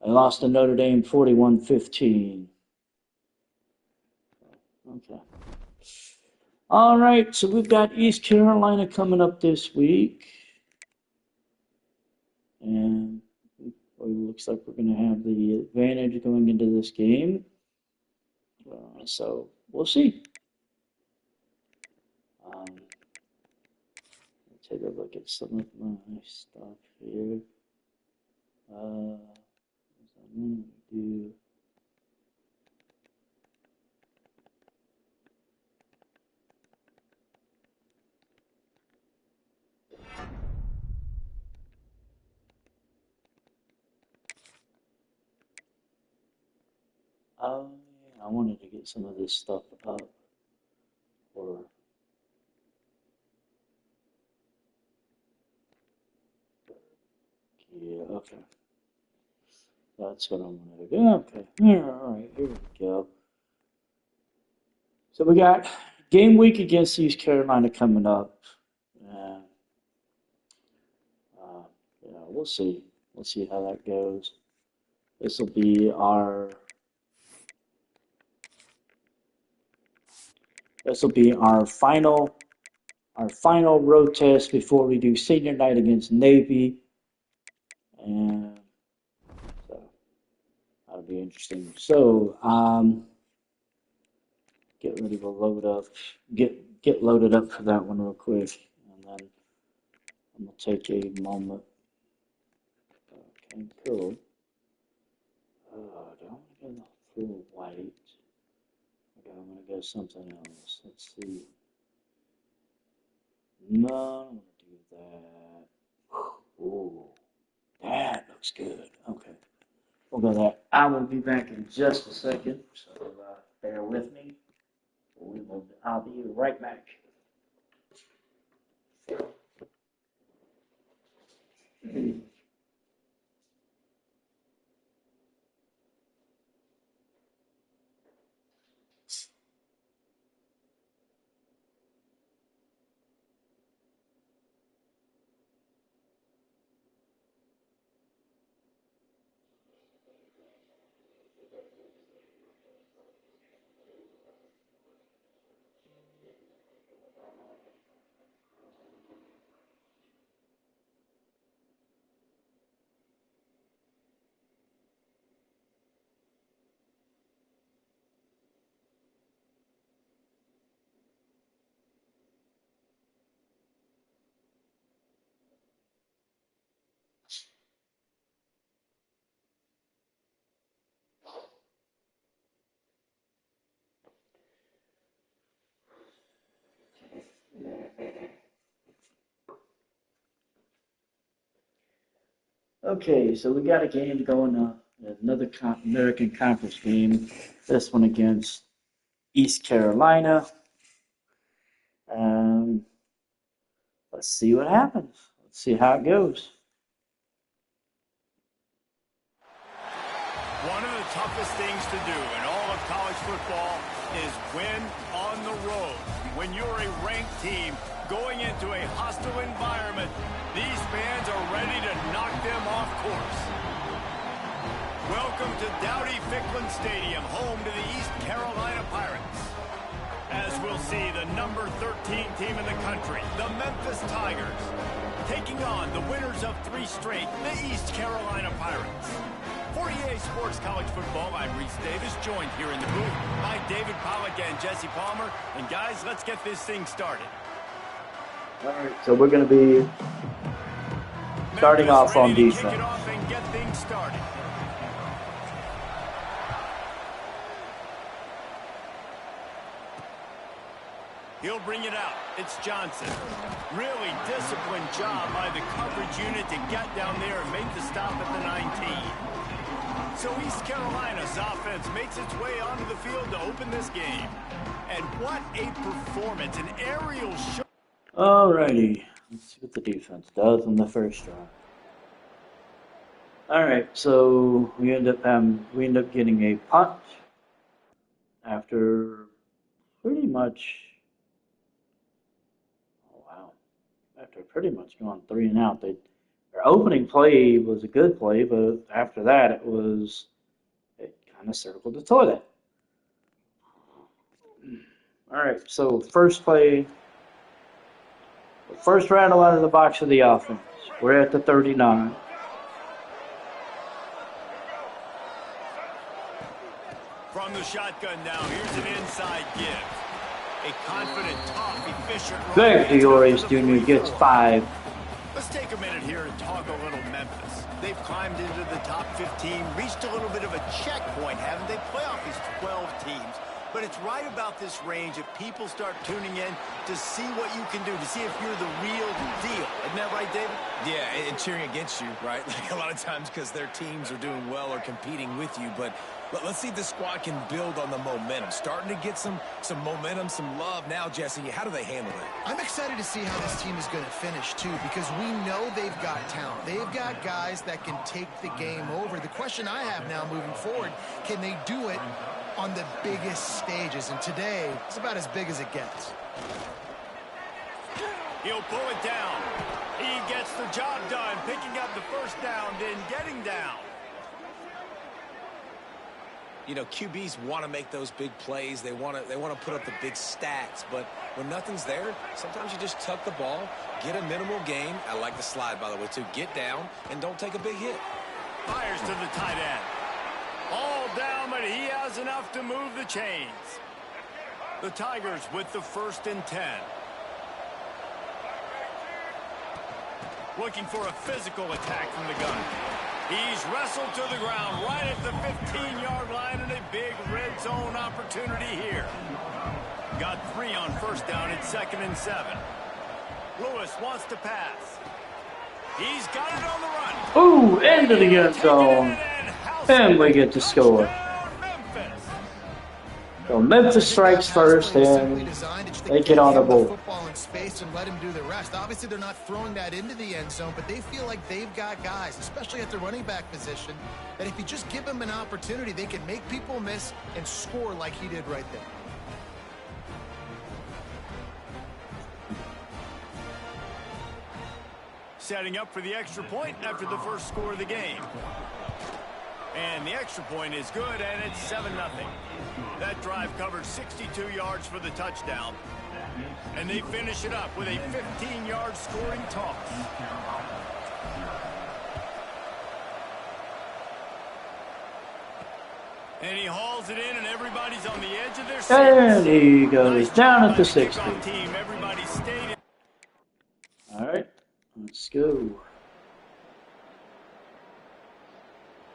They lost to Notre Dame 41-15. Okay. All right, so we've got East Carolina coming up this week. And it looks like we're going to have the advantage going into this game. So we'll see. Take a look at some of my stuff here. I'm going to do. I wanted to get some of this stuff up for. Yeah, okay. That's what I wanted to do. Okay. All right, here we go. So we got game week against East Carolina coming up. Yeah, we'll see. We'll see how that goes. This will be our final road test before we do senior night against Navy. And so that'll be interesting. So get ready to load up, get loaded up for that one real quick, and then I'm gonna take a moment. Okay, cool. Do I want to go the full white? Okay, I'm gonna go something else. Let's see. No, I don't want to do that. Ooh, that looks good. Okay. We'll go that. I will be back in just a second, so bear with me. I'll be right back. Okay, so we got a game going on, another American Conference game. This one against East Carolina. Let's see what happens. Let's see how it goes. One of the toughest things to do in all of college football is win on the road. When you're a ranked team going into a hostile environment, these fans are ready to knock them off course. Welcome to Dowdy-Ficklin Stadium, home to the East Carolina Pirates. As we'll see, the number 13 team in the country, the Memphis Tigers, taking on the winners of 3 straight, the East Carolina Pirates. For EA Sports College Football, I'm Reese Davis, joined here in the booth by David Pollack and Jesse Palmer. And guys, let's get this thing started. All right, so we're going to be starting off on defense. Kick it off and get things started. He'll bring it out. It's Johnson. Really disciplined job by the coverage unit to get down there and make the stop at the 19. So East Carolina's offense makes its way onto the field to open this game. And what a performance, an aerial shot. Alrighty, let's see what the defense does in the first drive. Alright, so we end up getting a punt after pretty much going 3 and out. Their opening play was a good play, but after that it kind of circled the toilet. Alright, so first play. First rattle out of the box of the offense. We're at the 39. From the shotgun now, here's an inside give. A confident, tough, efficient run. Greg Diores Jr. gets 5. Let's take a minute here and talk a little Memphis. They've climbed into the top 15, reached a little bit of a checkpoint, haven't they? Playoff is 12 teams. But it's right about this range if people start tuning in to see what you can do, to see if you're the real deal. Isn't that right, David? Yeah, and cheering against you, right? Like a lot of times because their teams are doing well or competing with you. But let's see if this squad can build on the momentum. Starting to get some momentum, some love. Now, Jesse, how do they handle it? I'm excited to see how this team is going to finish, too, because we know they've got talent. They've got guys that can take the game over. The question I have now moving forward, can they do it on the biggest stages? And today, it's about as big as it gets. He'll pull it down. He gets the job done, picking up the first down, then getting down. You know, QBs want to make those big plays. They want to put up the big stats. But when nothing's there, sometimes you just tuck the ball, get a minimal gain. I like the slide, by the way, too. Get down and don't take a big hit. Fires to the tight end. All down, but he has enough to move the chains. The Tigers with the 1st and 10. Looking for a physical attack from the gun. He's wrestled to the ground right at the 15-yard line, and a big red zone opportunity here. Got 3 on first down at 2nd and 7. Lewis wants to pass. He's got it on the run. Ooh, into the end zone. And we get to score. So Memphis strikes first, and they get on the board. Football in space and let him do the rest. Obviously, they're not throwing that into the end zone, but they feel like they've got guys, especially at the running back position, that if you just give them an opportunity, they can make people miss and score like he did right there. Setting up for the extra point after the first score of the game. And the extra point is good, and it's 7-0. That drive covered 62 yards for the touchdown. And they finish it up with a 15-yard scoring toss. And he hauls it in, and everybody's on the edge of their seats. And he goes down at the 60. Everybody stayed. All right, let's go.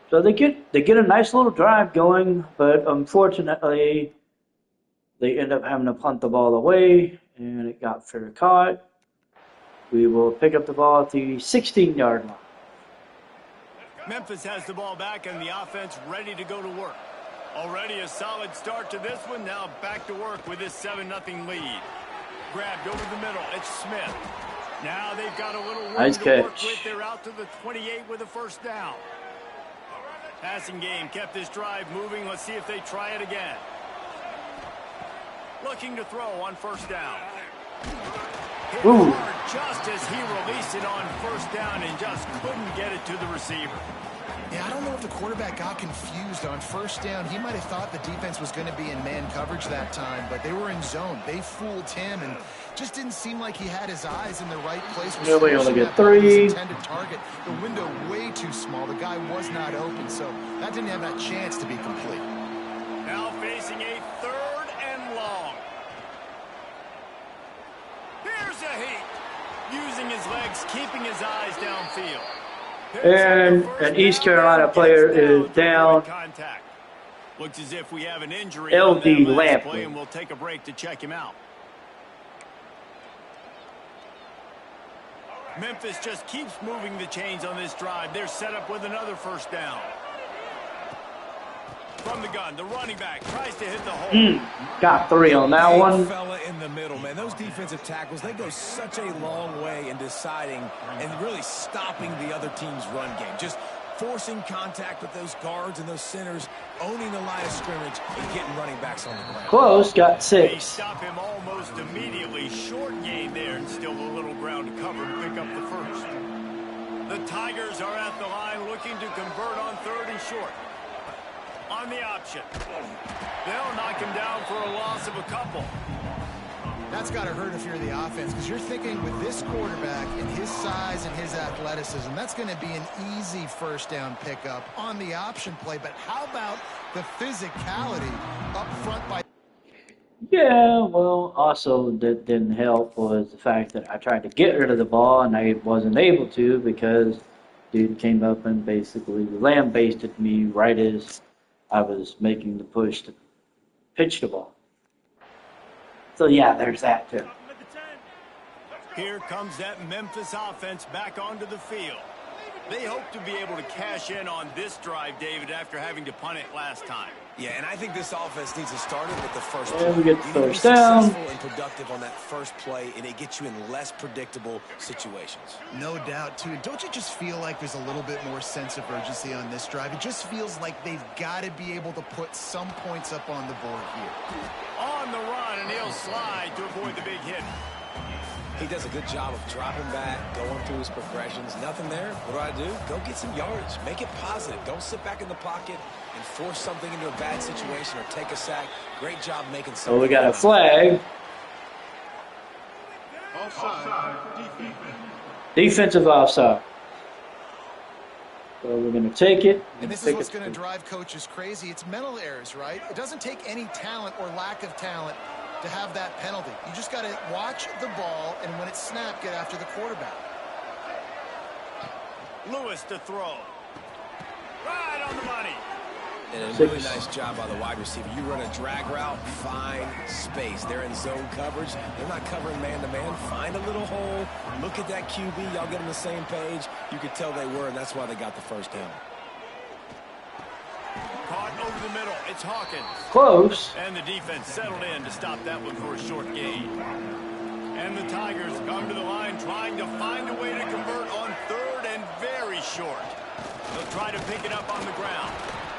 So they get a nice little drive going, but unfortunately, they end up having to punt the ball away, and it got fair caught. We will pick up the ball at the 16-yard line. Memphis has the ball back and the offense ready to go to work. Already a solid start to this one. Now back to work with this 7-0 lead. Grabbed over the middle. It's Smith. Now they've got a little room Nice to work catch. with. They're out to the 28 with a first down. Passing game kept this drive moving. Let's see if they try it again. Looking to throw on first down. Hit Ooh. hard just as he released it on first down and just couldn't get it to the receiver. Yeah, I don't know if the quarterback got confused on first down. He might have thought the defense was going to be in man coverage that time, but they were in zone. They fooled him and just didn't seem like he had his eyes in the right place. Yeah, we only get That ball was 3. intended target. The window way too small. The guy was not open, so that didn't have that chance to be complete. Now facing a 3rd and long. Here's a heat. Using his legs, keeping his eyes downfield. And an East Carolina player is down. Contact. Looks as if we have an injury LD on that last Lampley. play, and we'll take a break to check him out. Memphis just keeps moving the chains on this drive. They're set up with another first down. From the gun, the running back tries to hit the hole. Got 3 on that Big one. fella in the middle, man. Those defensive tackles, they go such a long way in deciding and really stopping the other team's run game. Just forcing contact with those guards and those centers, owning the line of scrimmage, and getting running backs on the ground. Close, got They 6. stop him almost immediately. Short gain there, and still a little ground to cover to pick up the first. The Tigers are at the line looking to convert on 3rd and short. On the option. They'll knock him down for a loss of a couple. That's got to hurt if you're the offense, because you're thinking with this quarterback and his size and his athleticism, that's going to be an easy first down pickup on the option play. But how about the physicality up front by... Yeah, well, also that didn't help was the fact that I tried to get rid of the ball and I wasn't able to because dude came up and basically lambasted me right as I was making the push to pitch the ball. So yeah, there's that too. Here comes that Memphis offense back onto the field. They hope to be able to cash in on this drive, David, after having to punt it last time. Yeah, and I think this offense needs to start it with the first Yeah, play. we get the You need to be first down. successful and productive on that first play, and it gets you in less predictable situations. No doubt, too. Don't you just feel like there's a little bit more sense of urgency on this drive? It just feels like they've got to be able to put some points up on the board here. On the run, and he'll slide to avoid the big hit. He does a good job of dropping back, going through his progressions. Nothing there. What do? Go get some yardage. Make it positive. Don't sit back in the pocket and force something into a bad situation or take a sack. Great job making something. So we got a flag. Defensive offside. So we're going to take it. And this is what's going to drive coaches crazy. It's mental errors, right? It doesn't take any talent or lack of talent to have that penalty. You just got to watch the ball, and when it's snapped, get after the quarterback. Lewis to throw. Right on the money. And a 6. really nice job by the wide receiver. You run a drag route, find space. They're in zone coverage. They're not covering man-to-man. Find a little hole. Look at that QB. Y'all get on the same page. You could tell they were, and that's why they got the first down. Caught over the middle. It's Hawkins. Close. And the defense settled in to stop that one for a short gain. And the Tigers come to the line trying to find a way to convert on 3rd and very short. They'll try to pick it up on the ground.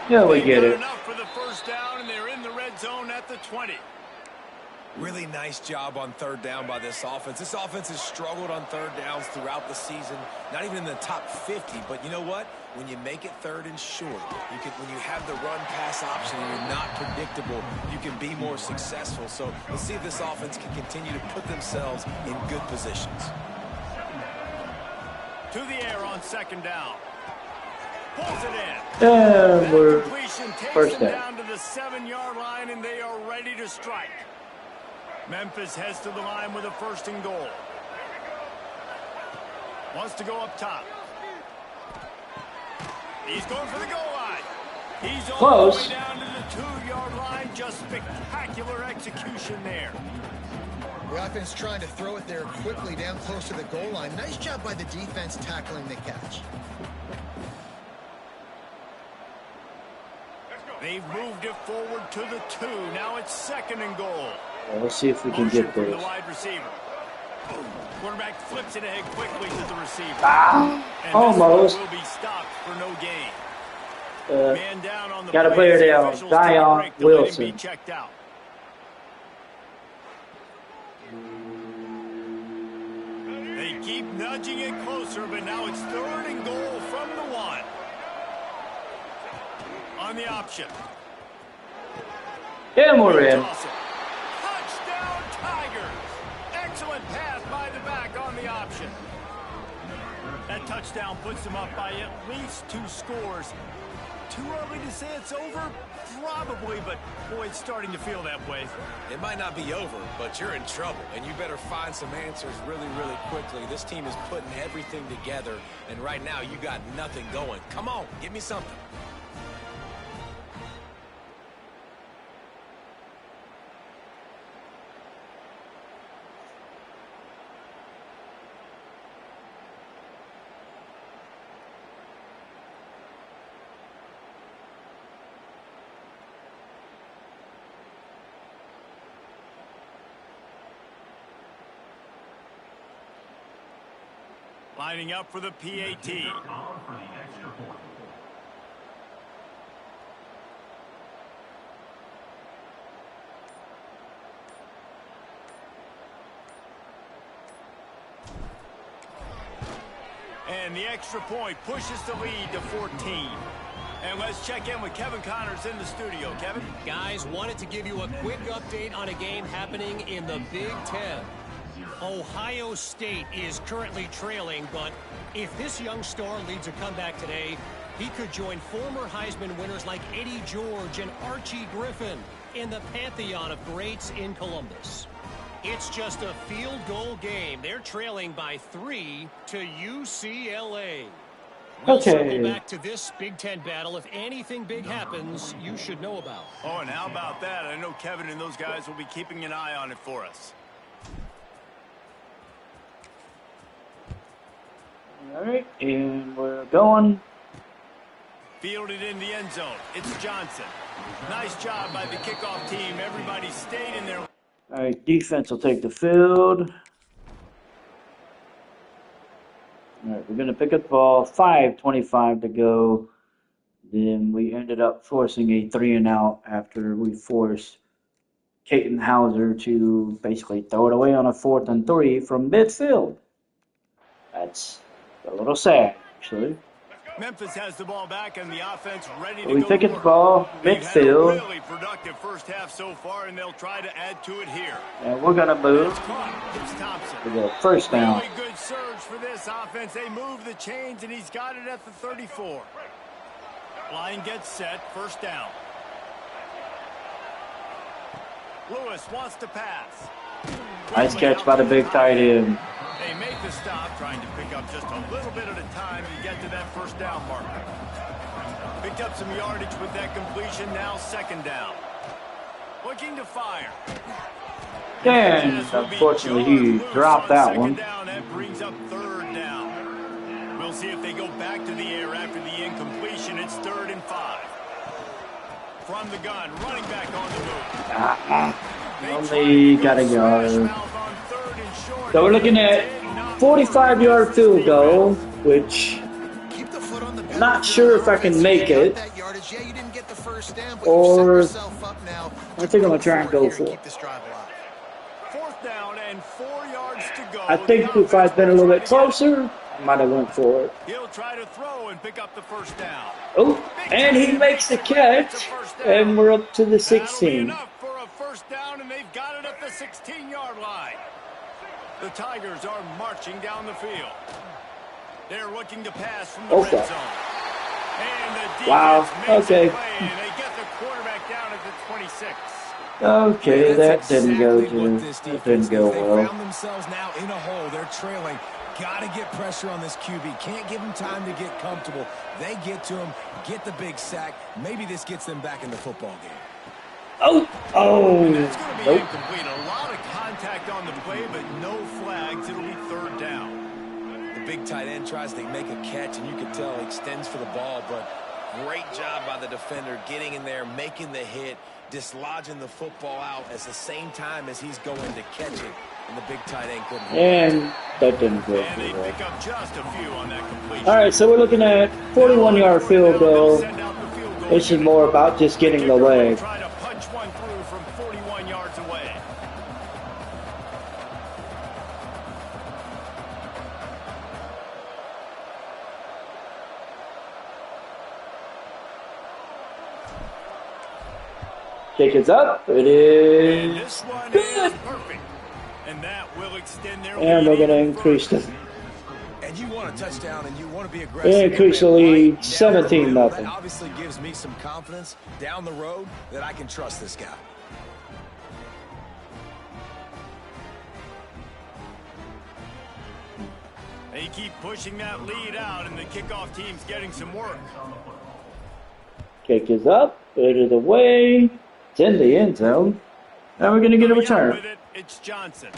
Yeah, we They've get got it. enough for the first down, and they're in the red zone at the 20. Really nice job on 3rd down by this offense. This offense has struggled on 3rd downs throughout the season. Not even in the top 50, but you know what? When you make it 3rd and short, when you have the run-pass option and you're not predictable, you can be more successful. So let's see if this offense can continue to put themselves in good positions. To the air on 2nd down. Pulls it in. And That we're completion takes first them down. down to the 7-yard line, and they are ready to strike. Memphis heads to the line with a 1st and goal. Wants to go up top. He's going for the goal line. He's all Close. the way down to the 2-yard line. Just spectacular execution there. The offense trying to throw it there quickly down close to the goal line. Nice job by the defense tackling the catch. They've moved it forward to the 2. Now it's 2nd and goal. Well, let's see if we can get From the this. wide receiver. Quarterback flips it ahead quickly to the receiver. And Almost. this will be stopped for no gain. Man down on the Got a play player as the down. officials take a Dion break to let him Wilson. be checked out. They keep nudging it closer, but now it's 3rd and goal from the 1. On the option. And we're in. Touchdown Tigers. Excellent pass by the back on the option. That touchdown puts them up by at least 2 scores. Too early to say it's over? Probably, but boy, it's starting to feel that way. It might not be over, but you're in trouble, and you better find some answers really, really quickly. This team is putting everything together, and right now you got nothing going. Come on, give me something. Lining up for the PAT. And the extra point pushes the lead to 14. And let's check in with Kevin Connors in the studio. Kevin? Guys, wanted to give you a quick update on a game happening in the Big Ten. Ohio State is currently trailing, but if this young star leads a comeback today, he could join former Heisman winners like Eddie George and Archie Griffin in the pantheon of greats in Columbus. It's just a field goal game. They're trailing by 3 to UCLA. We'll circle back to this Big Ten battle. If anything big happens, you should know about. Oh, and how about that? I know Kevin and those guys will be keeping an eye on it for us. All right, and we're going. Fielded in the end zone. It's Johnson. Nice job by the kickoff team. Everybody stayed in there. All right, defense will take the field. All right, we're going to pick up the ball. 5:25 to go. Then we ended up forcing a 3-and-out after we forced Caton Hauser to basically throw it away on a 4th and 3 from midfield. That's a little sad, actually. Memphis has the ball back and the offense ready to go. We pick up the ball, They've had a midfield. really productive first half so far, and they'll try to add to it here. And we're going to move It's caught. It's Thompson. to the first down. Really good surge for this offense. They move the chains, and he's got it at the 34. Line gets set. First down. Lewis wants to pass. Nice catch by the big tight end. They make the stop, trying to pick up just a little bit at a time and get to that first down marker. Picked up some yardage with that completion, now 2nd down. Looking to fire. And unfortunately, he dropped that one. Down, that brings up 3rd down. We'll see if they go back to the air after the incompletion. It's 3rd and 5. From the gun, running back on the move. Only got a yard. So we're looking at 45-yard field goal, which I'm not sure if I can make it. Or I think I'm going to try and go for it. 4th down and 4 yards to go. I think if I'd been a little bit closer, I might have went for it. He'll try to throw and pick up the first down. Oh, and he makes the catch, and we're up to the 16. That'll be enough for a first down, and they've got it at the 16-yard line. The Tigers are marching down the field. They're looking to pass from the red zone. And the defense makes a play, and they get the quarterback down at the 26. Okay, that didn't go well. They found themselves now in a hole. They're trailing. Got to get pressure on this QB. Can't give him time to get comfortable. They get to him, get the big sack. Maybe this gets them back in the football game. Oh, That's going to be incomplete. A lot of contact on the play, but no flags. It'll be 3rd down. The big tight end tries to make a catch, and you can tell he extends for the ball, but Great job by the defender getting in there, making the hit, dislodging the football out at the same time as he's going to catch it. And the big tight end couldn't. And that didn't go And they through well. pick up just a few on that completion. All right, so we're looking at 41-yard field goal. This is more about just getting the leg. Try to punch one through from 41 yards away. Kick is up. It And is this one good. is perfect. And that will extend their And we're lead going to even increase further. the And you want a touchdown and you want to be aggressive. increase the lead 17-0. That obviously gives me some confidence down the road that I can trust this guy. They keep pushing that lead out, and the kickoff team's getting some work. Kick is up. It is away. It's in the end zone. And we're going to get a Coming out return. with it, it's Johnson.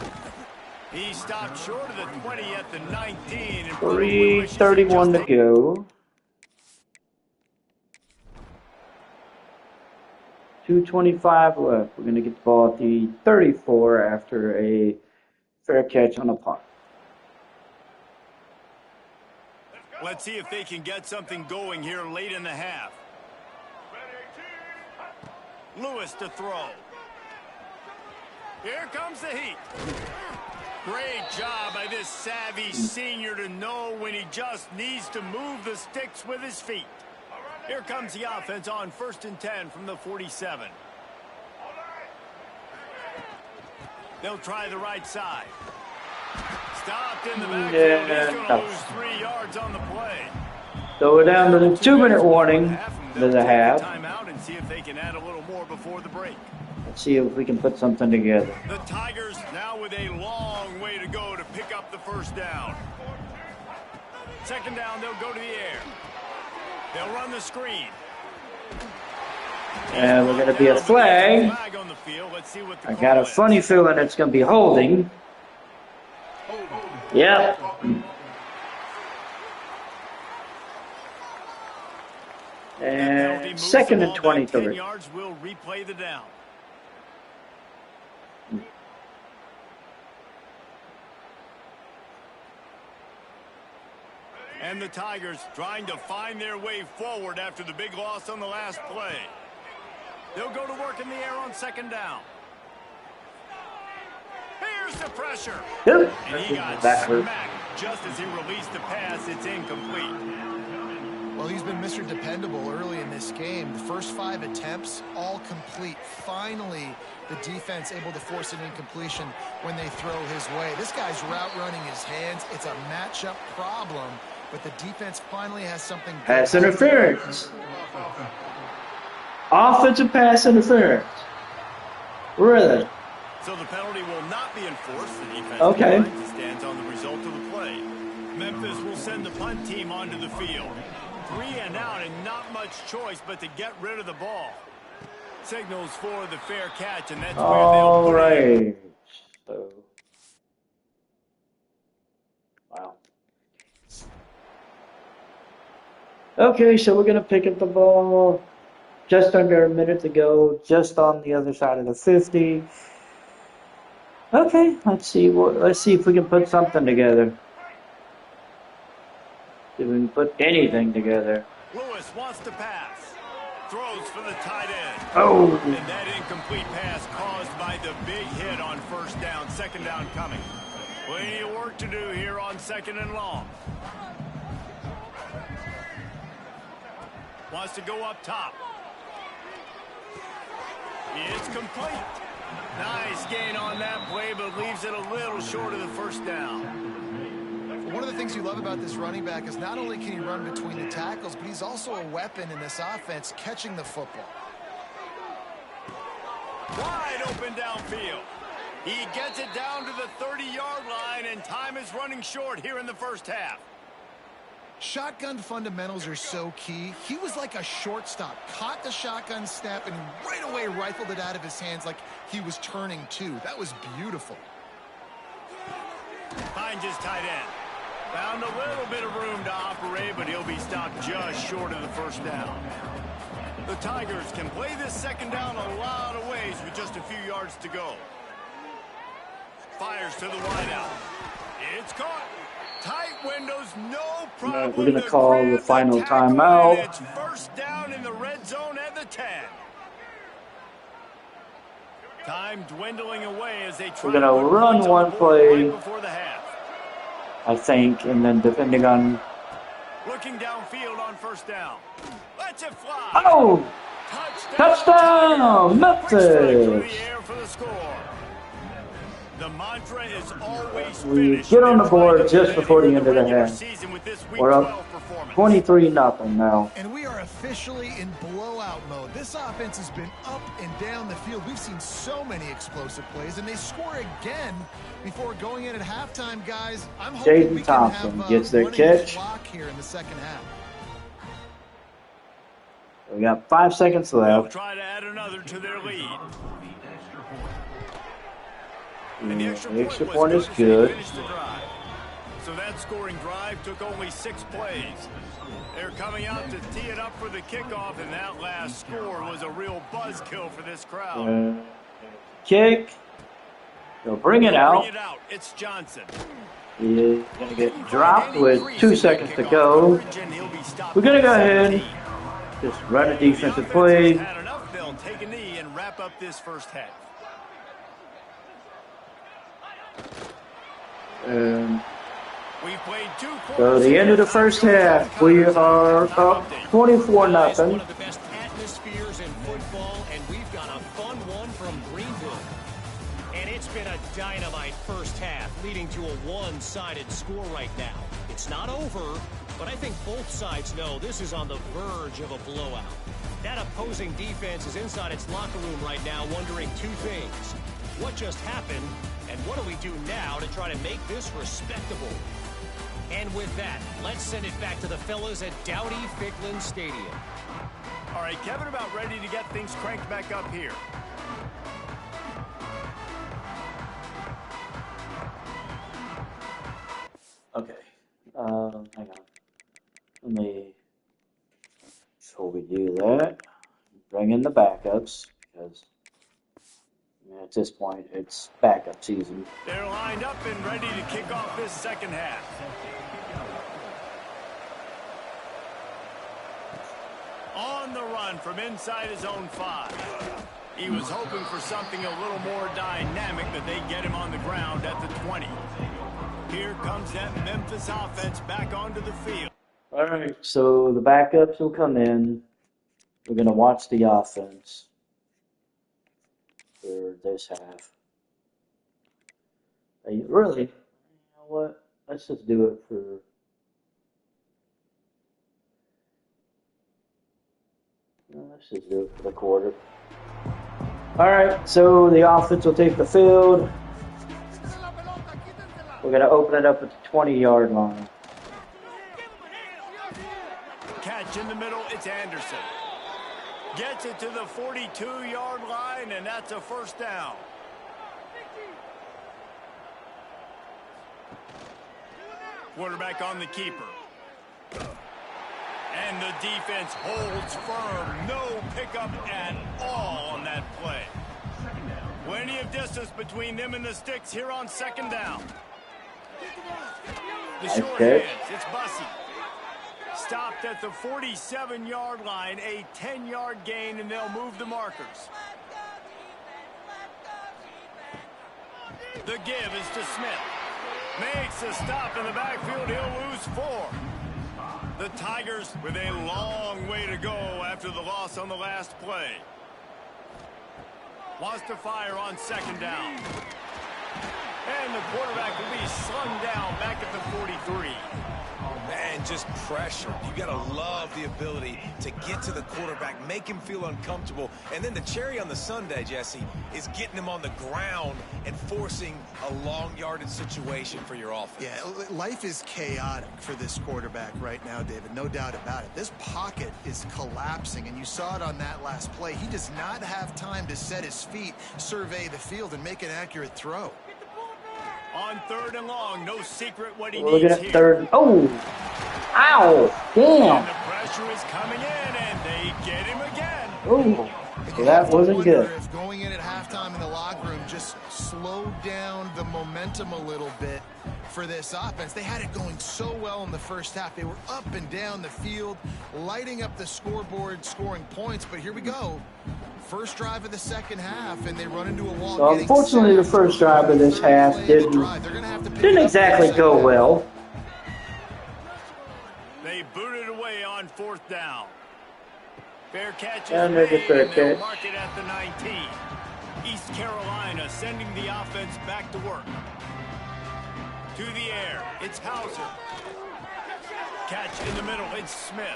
He stopped short of the 20 at the 19. And probably wishes he 3:31 just- to go. 2:25 left. We're going to get the ball at the 34 after a fair catch on a punt. Let's see if they can get something going here late in the half. Lewis to throw. Here comes the heat. Great job by this savvy senior to know when he just needs to move the sticks with his feet. Here comes the offense on 1st and 10 from the 47. They'll try the right side. Stopped in the backfield. He's going to lose 3 yards on the play. So we're down to the 2-minute warning Half, to they'll the take a half. timeout and see if they can add a little more before the break. Let's see if we can put something together. The Tigers now with a long way to go to pick up the first down. 2nd down, they'll go to the air. They'll run the screen. And we're going to be a flag. On the field. Let's see what the I got a call is. funny feeling it's going to be holding. Yep. That penalty And moves 2nd the and ball back 10 23. yards. We'll replay the down. And the Tigers trying to find their way forward after the big loss on the last play. They'll go to work in the air on 2nd down. Here's the pressure. Yep. And he got Backward. smacked just as he released the pass. It's incomplete. Well, he's been Mr. Dependable early in this game. The first 5 attempts, all complete. Finally, the defense able to force an incompletion when they throw his way. This guy's route running his hands. It's a matchup problem, but the defense finally has something. Pass interference. Offensive pass interference. Really? So the penalty will not be enforced. The defense Okay. stands on the result of the play. Memphis will send the punt team onto the field. 3 and out and not much choice but to get rid of the ball. Signals for the fair catch, and that's where All they'll put it. right. So, wow. Okay, so we're gonna pick up the ball just under a minute to go, just on the other side of the 50. Okay, let's see if we can put something together. See if we can put anything together. Lewis wants to pass. Throws for the tight end. Oh, And that incomplete pass caused by the big hit on 1st down. 2nd down coming. Plenty of work to do here on 2nd and long. Wants to go up top. It's complete. Nice gain on that play, but leaves it a little short of the 1st down. One of the things you love about this running back is not only can he run between the tackles, but he's also a weapon in this offense, catching the football. Wide open downfield. He gets it down to the 30-yard line, and time is running short here in the 1st half. Shotgun fundamentals are so key. He was like a shortstop, caught the shotgun snap, and right away rifled it out of his hands like he was turning too. That was beautiful. Finds his tight end. Found a little bit of room to operate, but he'll be stopped just short of the first down. The Tigers can play this second down a lot of ways with just a few yards to go. Fires to the wideout. It's caught. Tight windows, no problem. We're going to call the final timeout. It's first down in the red zone at the 10. Time dwindling away as they try. We're going to run one play, right before the half. I think, and then depending on... Looking downfield on first down. Let's it fly. Oh! Touchdown! Memphis! The mantra is always We get on the board just before the end of the half. We're up 23-0 now. And we are officially in blowout mode. This offense has been up and down the field. We've seen so many explosive plays, and they score again before going in at halftime, guys. I'm hoping we can have gets their catch here in the second half. We got 5 seconds left. They'll try to add another to their lead. And the extra point is good. So that scoring drive took only 6 plays. They're coming out to tee it up for the kickoff, and that last score was a real buzzkill for this crowd. Kick. They'll bring it out. It's Johnson. He is going to get dropped with 2 seconds to go. We're going to go ahead, just run a defensive play. They'll take a knee and wrap up this first half. So the end of the first half, we are up 24-0. One of the best atmospheres in football, and we've got a fun one from Greenville. And it's been a dynamite first half, leading to a one-sided score right now. It's not over, but I think both sides know this is on the verge of a blowout. That opposing defense is inside its locker room right now wondering 2 things. What just happened, and what do we do now to try to make this respectable? And with that, let's send it back to the fellas at Dowdy-Ficklin Stadium. All right, Kevin, about ready to get things cranked back up here. Okay. Hang on. Let me, before we do that, bring in the backups, because at this point, it's backup season. They're lined up and ready to kick off this second half. On the run from inside his own 5. He was hoping for something a little more dynamic, but they get him on the ground at the 20. Here comes that Memphis offense back onto the field. All right, so the backups will come in. We're going to watch the offense for this half. Really, you know what? Let's just do it for... Let's just do it for the quarter. All right, so the offense will take the field. We're going to open it up at the 20-yard line. Catch in the middle, it's Anderson. Gets it to the 42-yard line, and that's a first down. Quarterback on the keeper. And the defense holds firm. No pickup at all on that play. Plenty of distance between them and the sticks here on second down. The short hands, it's Bussey. Stopped at the 47-yard line, a 10-yard gain, and they'll move the markers. The give is to Smith. Makes a stop in the backfield. He'll lose 4. The Tigers with a long way to go after the loss on the last play. Wants to fire on second down. And the quarterback will be slung down back at the 43. Man, just pressure. You got to love the ability to get to the quarterback, make him feel uncomfortable. And then the cherry on the sundae, Jesse, is getting him on the ground and forcing a long yardage situation for your offense. Yeah, life is chaotic for this quarterback right now, David. No doubt about it. This pocket is collapsing, and you saw it on that last play. He does not have time to set his feet, survey the field, and make an accurate throw. On 3rd and long, no secret what he We're looking needs at here. 3rd. Oh! Ow! Damn! And the pressure is coming in, and they get him again. Ooh. So that wasn't good. If going in at halftime in the locker room just slowed down the momentum a little bit for this offense. They had it going so well in the first half. They were up and down the field, lighting up the scoreboard, scoring points. But here we go. First drive of the second half, and they run into a wall. Well, unfortunately, the first drive of this half didn't exactly go well. They booted away on 4th down. Fair catch is And there's a made, fair and they'll catch. mark it at the 19. East Carolina sending the offense back to work. To the air, it's Hauser. Catch in the middle, it's Smith.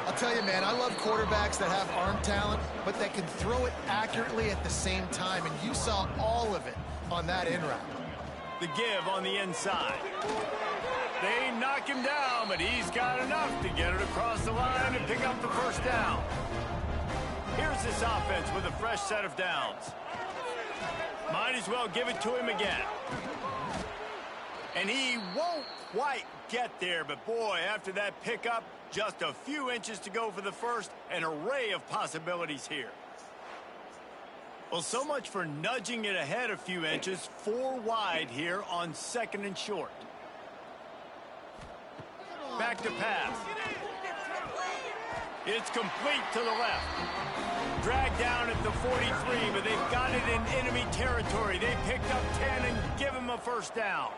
I'll tell you, man, I love quarterbacks that have arm talent, but that can throw it accurately at the same time, and you saw all of it on that in route. The give on the inside. They knock him down, but he's got enough to get it across the line and pick up the first down. Here's this offense with a fresh set of downs. Might as well give it to him again. And he won't quite get there, but boy, after that pickup, just a few inches to go for the first, an array of possibilities here. Well, so much for nudging it ahead a few inches. 4 wide here on 2nd and short. Back to pass. It's complete to the left. Dragged down at the 43, but they've got it in enemy territory. They picked up 10 and give him a first down.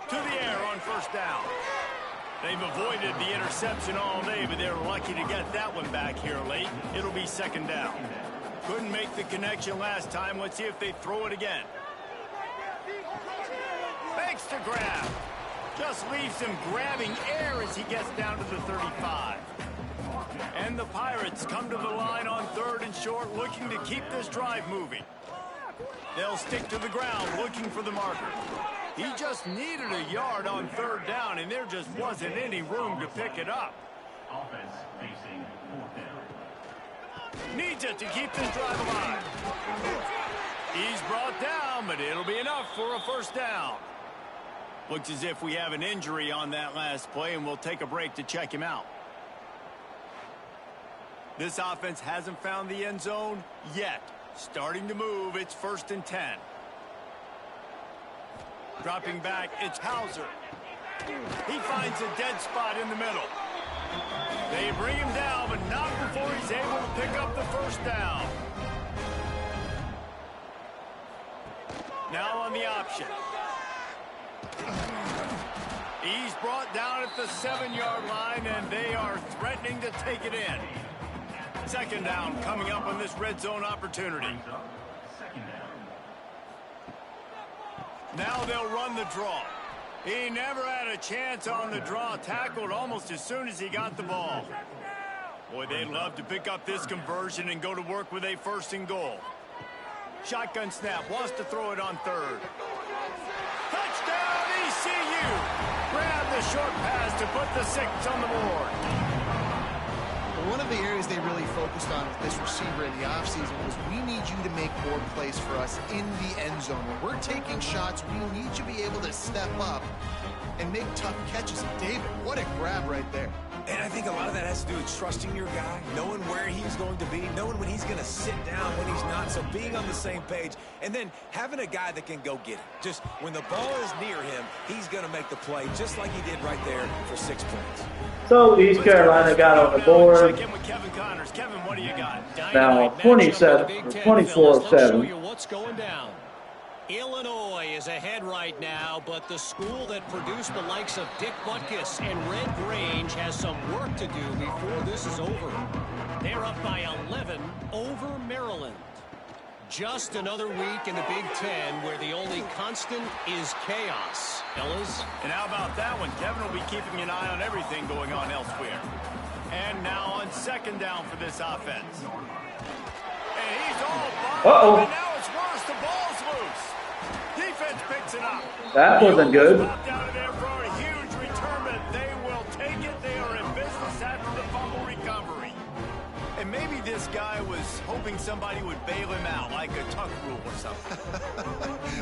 To the air on 1st down. They've avoided the interception all day, but they're lucky to get that one back here late. It'll be 2nd down. Couldn't make the connection last time. Let's see if they throw it again. Fakes to grab. Just leaves him grabbing air as he gets down to the 35. And the Pirates come to the line on 3rd and short, looking to keep this drive moving. They'll stick to the ground, looking for the marker. He just needed a yard on 3rd down, and there just wasn't any room to pick it up. Offense facing 4th down. Needs it to keep this drive alive. He's brought down, but it'll be enough for a first down. Looks as if we have an injury on that last play, and we'll take a break to check him out. This offense hasn't found the end zone yet. Starting to move, it's 1st and 10. Dropping back, it's Hauser. He finds a dead spot in the middle. They bring him down, but not before he's able to pick up the first down. Now on the option. He's brought down at the 7-yard line, and they are threatening to take it in. 2nd down coming up on this red zone opportunity. 2nd down. Now they'll run the draw. He never had a chance on the draw, tackled almost as soon as he got the ball. Boy, they'd love to pick up this conversion and go to work with a 1st and goal. Shotgun snap, wants to throw it on 3rd. Touchdown, ECU! Grab the short pass to put the 6 on the board. One of the areas they really focused on with this receiver in the offseason was we need you to make more plays for us in the end zone. When we're taking shots, we need you to be able to step up and make tough catches. And David, what a grab right there. And I think a lot of that has to do with trusting your guy, knowing where he's going to be, knowing when he's going to sit down, when he's not. So being on the same page, and then having a guy that can go get it. Just when the ball is near him, he's going to make the play, just like he did right there for 6 points. So East Carolina got on the board. Check in with Kevin Connors. Kevin, what do you got? Now 24-7. What's going down? Illinois is ahead right now, but the school that produced the likes of Dick Butkus and Red Grange has some work to do before this is over. They're up by 11 over Maryland. Just another week in the Big Ten where the only constant is chaos. Fellas? And how about that one? Kevin will be keeping an eye on everything going on elsewhere. And now on 2nd down for this offense. And he's all bummed. And now it's worse. The ball's loose. Defense picks it up. That wasn't good. Out of there for a huge return, but they will take it. They are in business after the fumble recovery. And And maybe this guy was hoping somebody would bail him out, like a tuck rule or something.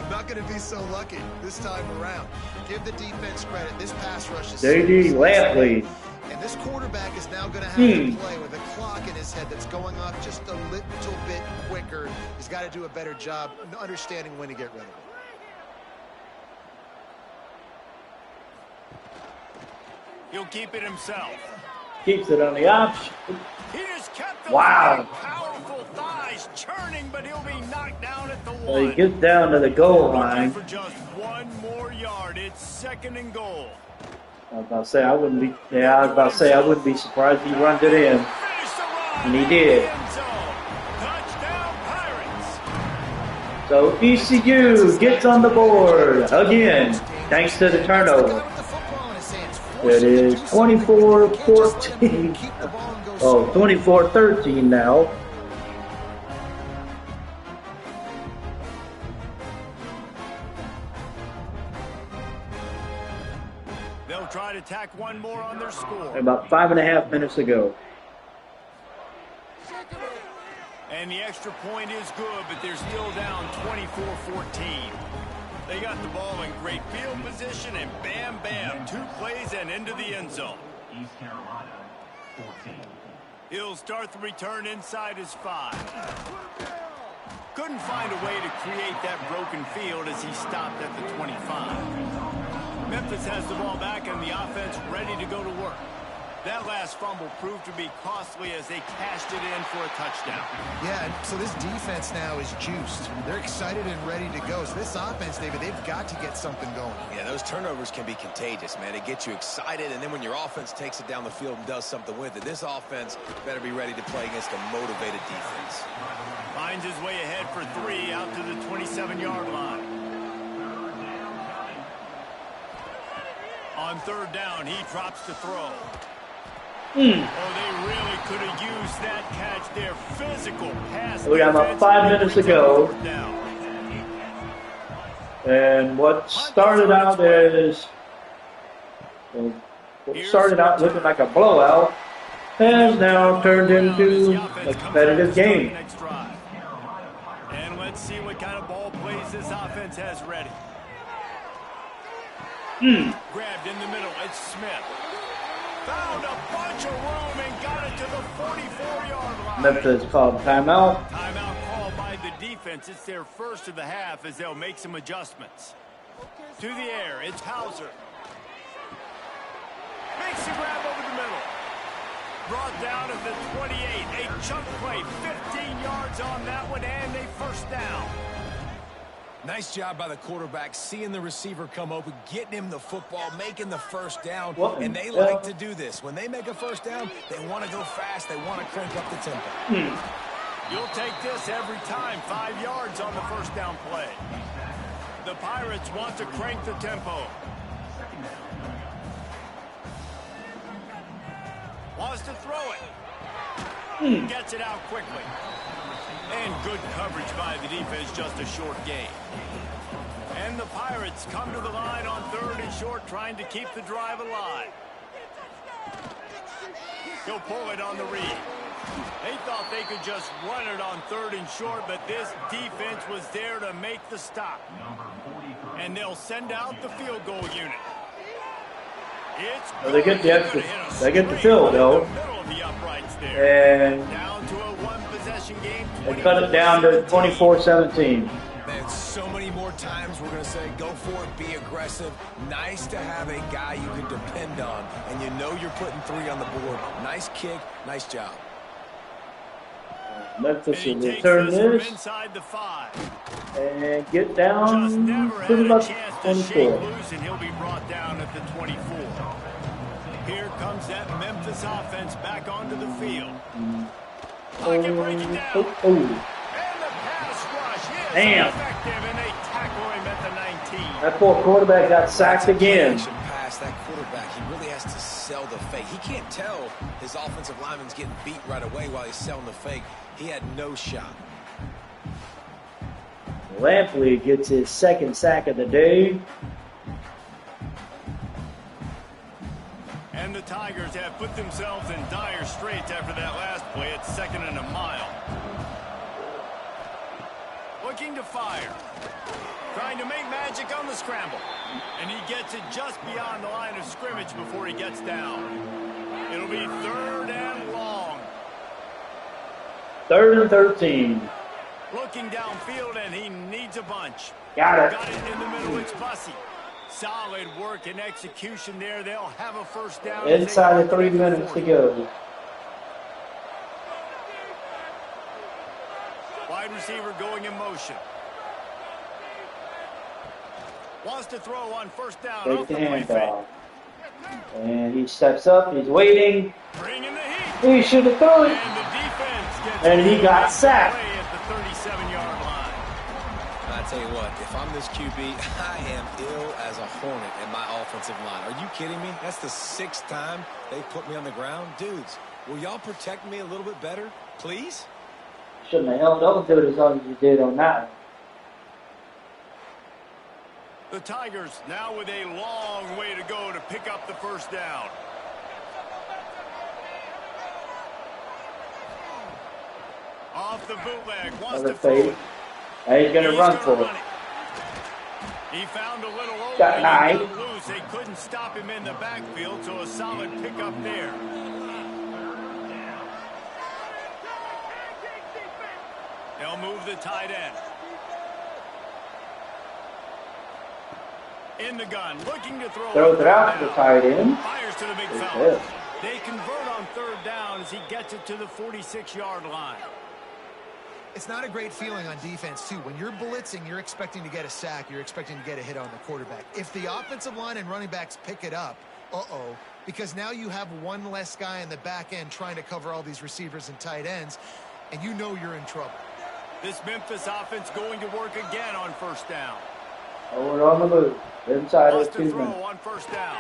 Not going to be so lucky this time around. Give the defense credit. This pass rush is J.D. Lampley. And this quarterback is now going to have to play with a clock in his head that's going off just a little bit quicker. He's got to do a better job understanding when to get rid of it. He'll keep it himself. Keeps it on the option. He just kept the powerful thighs churning, but he'll be knocked down at the one. Well, he gets down to the goal line. For just one more yard, it's 2nd and goal. I was about to say I wouldn't be surprised if he runs it in. And he did. Touchdown Pirates. So ECU gets on the board again, thanks to the turnover. It is 24-14. Oh, 24-13 now. They'll try to tack one more on their score. About 5.5 minutes to go. And the extra point is good, but they're still down 24-14. They got the ball in great field position, and bam, bam, 2 plays and into the end zone. East Carolina, 14. He'll start the return inside his 5. Couldn't find a way to create that broken field as he stopped at the 25. Memphis has the ball back and the offense ready to go to work. That last fumble proved to be costly as they cashed it in for a touchdown. Yeah, so this defense now is juiced. They're excited and ready to go. So this offense, David, they've got to get something going. Yeah, those turnovers can be contagious, man. It gets you excited, and then when your offense takes it down the field and does something with it, this offense better be ready to play against a motivated defense. Finds his way ahead for 3 out to the 27-yard line. On 3rd down, he drops to throw. Oh, they really could have used that catch there. Physical pass. We got about 5 minutes to go. And what started out looking like a blowout has now turned into a competitive game. And let's see what kind of ball plays this offense has ready. Grabbed in the middle. It's Smith. Found a bunch of room and got it to the 44-yard line. Memphis called timeout. Timeout called by the defense. It's their first of the half as they'll make some adjustments. To the air, it's Hauser. Makes the grab over the middle. Brought down at the 28. A chunk play, 15 yards on that one, and a first down. Nice job by the quarterback, seeing the receiver come open, getting him the football, making the first down, and they like to do this. When they make a first down, they want to go fast, they want to crank up the tempo. You'll take this every time, 5 yards on the first down play. The Pirates want to crank the tempo. Wants to throw it. Gets it out quickly. And good coverage by the defense, just a short gain. And the Pirates come to the line on 3rd and short, trying to keep the drive alive. He'll pull it on the read. They thought they could just run it on 3rd and short, but this defense was there to make the stop. And they'll send out the field goal unit. Well, they get the field though. And down to a one-possession game. They cut it down to 24-17. Man, so many more times we're going to say, go for it, be aggressive. Nice to have a guy you can depend on, and you know you're putting 3 on the board. Nice kick, nice job. Memphis will return this inside the 5. and get down pretty much 24. And he'll be brought down at the 24. Here comes that Memphis offense back onto the field. And the pass rush is effective, and they tackle him at the 19. That poor quarterback got sacked again. Pass, that quarterback, he really has to sell the fake. He can't tell his offensive lineman's getting beat right away while he's selling the fake. He had no shot. Lampley gets his 2nd sack of the day. And the Tigers have put themselves in dire straits after that last play at 2nd and a mile. Looking to fire. Trying to make magic on the scramble. And he gets it just beyond the line of scrimmage before he gets down. It'll be 3rd and long. 3rd and 13. Looking downfield, and he needs a bunch. Got it. Got it in the middle. It's Bussey. Solid work and execution there. They'll have a first down. Inside of 3 minutes to go. Wide receiver going in motion. Wants to throw on first down. Take Off the the play fake. handoff. And he steps up. He's waiting. Bringing the heat. He should have thrown it. And the defense gets And he got sacked. play at the 37-yard line. I tell you what, if I'm this QB, I am ill as a hornet in my offensive line. Are you kidding me? That's the 6th time they put me on the ground. Dudes, will y'all protect me a little bit better, please? Shouldn't have held on to it as long as you did on that one. The Tigers now with a long way to go to pick up the first down. Off the bootleg, wants Another to throw fake. it. Now he's going to run for it. He found a little opening. Got 9. Loose. They couldn't stop him in the backfield, so a solid pickup there. They'll move the tight end. In the gun, looking to throw. Throws it out to the tight end. Fires to the big Good fella. hit. They convert on 3rd down as he gets it to the 46-yard line. It's not a great feeling on defense, too. When you're blitzing, you're expecting to get a sack. You're expecting to get a hit on the quarterback. If the offensive line and running backs pick it up, because now you have one less guy in the back end trying to cover all these receivers and tight ends, and you know you're in trouble. This Memphis offense going to work again on 1st down. Over on the move. Inside Wants of to 2 throw minutes. on 1st down.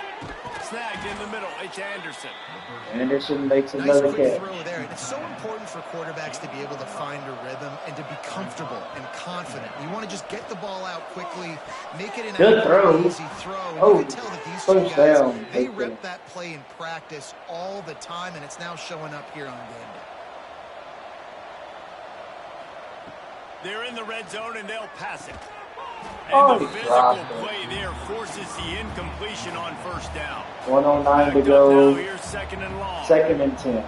Snagged in the middle. It's Anderson. Anderson makes Nice another quick catch. throw there. And it's so important for quarterbacks to be able to find a rhythm and to be comfortable and confident. You want to just get the ball out quickly, make it an Good throw. easy throw. And Oh, you can tell that these two first guys, down. they Take rep care. that play in practice all the time, and it's now showing up here on game day. They're in the red zone, and they'll pass it. Oh, And the he physical dropped it. play there forces the incompletion on 1st down. 109 to Backed up go. now, here's 2nd and long. 2nd and 10.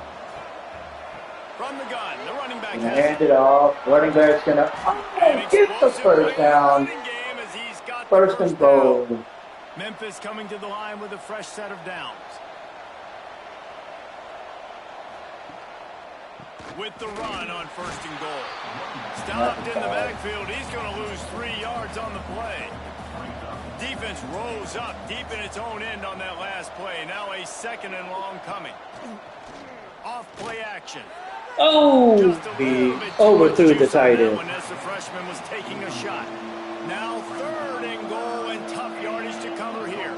From the gun, the running back Gonna has hand it off. Running back's gonna get the explosive first play in the down. running game as he's got the First and goal. down. Memphis coming to the line with a fresh set of downs. With the run on 1st and goal. Stopped in the backfield. He's going to lose 3 yards on the play. Defense rose up deep in its own end on that last play. Now a 2nd and long coming. Off play action. Oh, Just a he little bit too overthrew much the juice on tight that end. one as the freshman was taking a shot. Now 3rd and goal and tough yardage to cover here.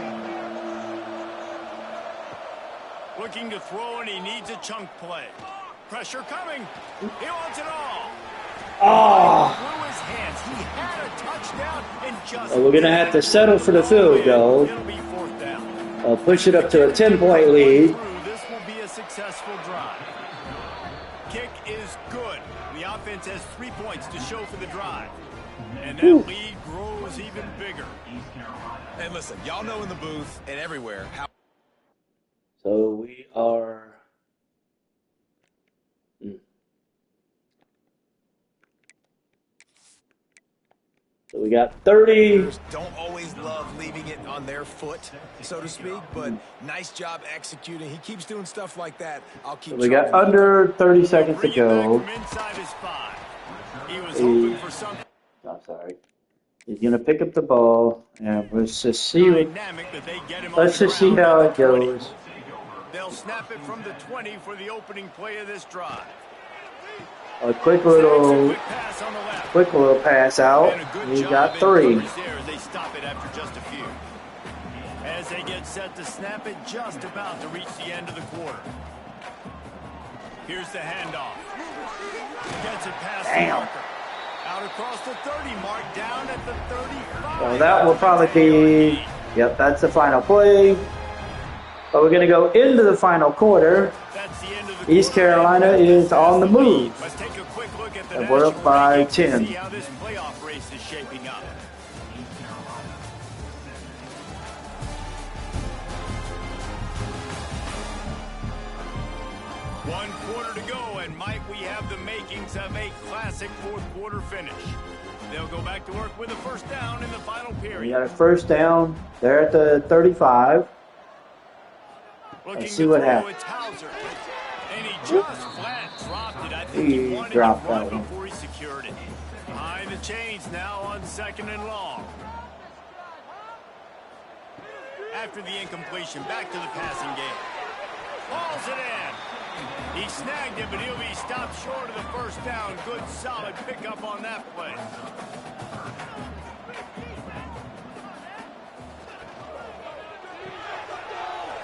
Looking to throw, and he needs a chunk play. Pressure coming. He wants it all. Oh, Through his hands. He had a touchdown and just. we're gonna have to settle for the field goal. It'll be 4th down. I'll push it up to a 10-point lead. This will be a successful drive. Kick is good. The offense has 3 points to show for the drive. And that lead grows even bigger. And listen, y'all know in the booth and everywhere how So we are. So we got 30. don't always love leaving it on their foot, so to speak, but nice job executing. He keeps doing stuff like that. I'll keep We got charging. under 30 seconds to Bring it back go. from inside his 5. He was hoping for something I'm sorry. He's gonna pick up the ball, and let's just see. dynamic that they get him Let's on the just see ground how at it the 20. goes. They'll snap it from the 20 for the opening play of this drive. A quick Snags a little quick pass on the left. pass out. And a good He job got in 3. coverage there as they stop it after just a few. As they get set to snap it, just about to reach the end of the quarter. Here's the handoff. Gets it past the Damn. marker. Out across the 30 mark, down at the 35. So that will probably be. Yep, that's the final play. But we're going to go into the final quarter. That's the end of the East quarter. Carolina is on the move. Let's take a quick look at the And we're up national by rankings to 10. see how this playoff race is shaping up. One quarter to go, and Mike, we have the makings of a classic fourth quarter finish. They'll go back to work with a first down in the final We period. got a first down. They're at the 35. Looking see to what throw, happens. it's Hauser. And he just flat dropped it. I think He he wanted to dropped run that one. before he secured it. Behind the chains now on 2nd and long. After the incompletion, back to the passing game. Balls it in. He snagged it, but he'll be stopped short of the first down. Good, solid pickup on that play.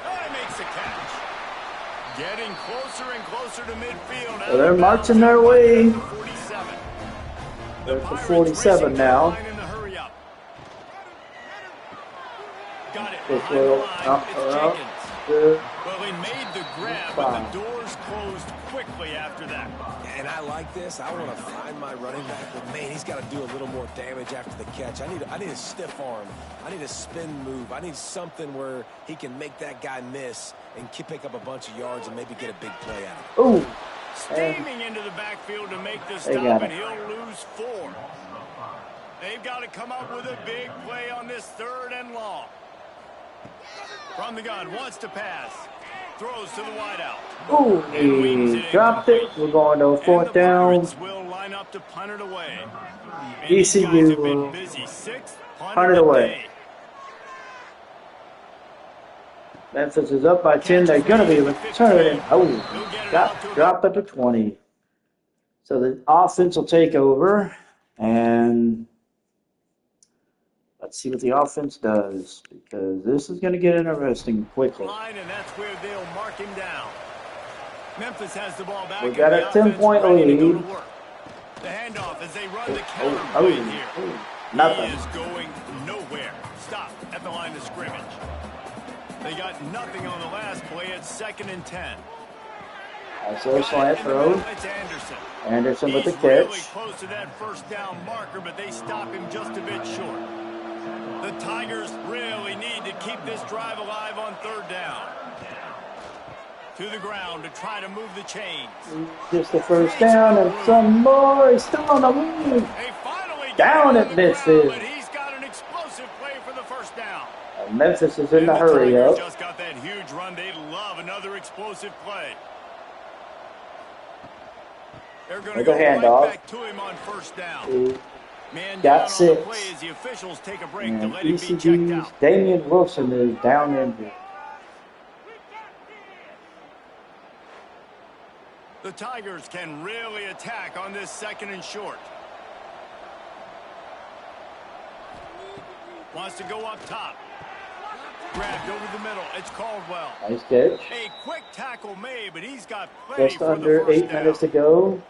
Oh, he makes the catch. Getting closer and closer to midfield. So they're marching their way. 47. They're at the 47 now. Got it. This Behind the will line. up, It's up, Jenkins. good. Well, he made the grab, but the doors closed quickly after that. And I like this. I want to find my running back, but man, he's got to do a little more damage after the catch. I need a stiff arm. I need a spin move. I need something where he can make that guy miss and pick up a bunch of yards and maybe get a big play out of it. Ooh. Steaming into the backfield to make the They stop, got and it. he'll lose 4. They've got to come up with a big play on this 3rd and long. From the gun, wants to pass. Throws to the wideout. Ooh, he dropped it. We're going to a fourth down. Pirates will line up to punt it away. And these ECU guys have been will busy. 6 punt it away. Memphis is up by 10. They're going to be returning. Oh, got dropped at the 20. So the offense will take over. And let's see what the offense does, because this is going to get interesting quickly. And that's where they'll mark him down. Memphis has the ball back. We got a 10-point lead. The handoff as they run the counter play here. Nothing. He is going nowhere. Stop at the line of scrimmage. They got nothing on the last play. It's 2nd and 10. Also a slant throw. It's Anderson. Anderson with the He's really catch. close to that first down marker, but they stop him just a bit short. The Tigers really need to keep this drive alive on 3rd down. To the ground to try to move the chains. Just the first down and some more. He's still on the move. They finally Down get at on the Memphis. ground, but he's got an explosive play for the first down. Memphis is in And the hurry Tigers up. just got that huge run. They love another explosive play. They're going to go right back to him on first down. Man down Got on 6. the play as the officials take a break to And let him be checked ECU's out. Damian Wilson is down injured. The Tigers can really attack on this 2nd and short. Wants to go up top. Grabbed over the middle. It's Caldwell. Nice catch. A quick tackle made, but he's got plenty Just for under the first 8 minutes to go.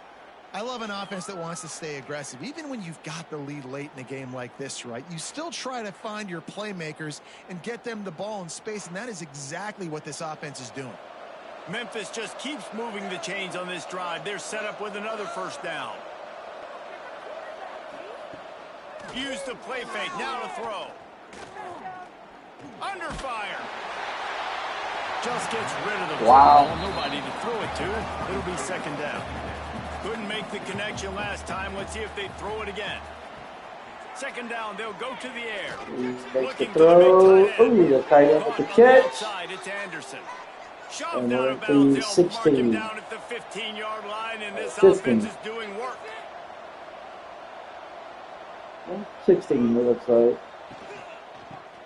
I love an offense that wants to stay aggressive. Even when you've got the lead late in a game like this, right, you still try to find your playmakers and get them the ball in space, and that is exactly what this offense is doing. Memphis just keeps moving the chains on this drive. They're set up with another first down. Use the play fake. Now to throw. Under fire. Just gets rid of the ball. Nobody to throw it to. It'll be 2nd down. Couldn't make the connection last time. Let's see if they throw it again. 2nd down, they'll go to the air. Makes the throw. Ooh, the tight end with the catch. Outside, it's Anderson. Shoved And out we're of at bounds. the They'll mark him 16. down at the 15-yard line, and this 15. offense is doing work. 16, it looks like.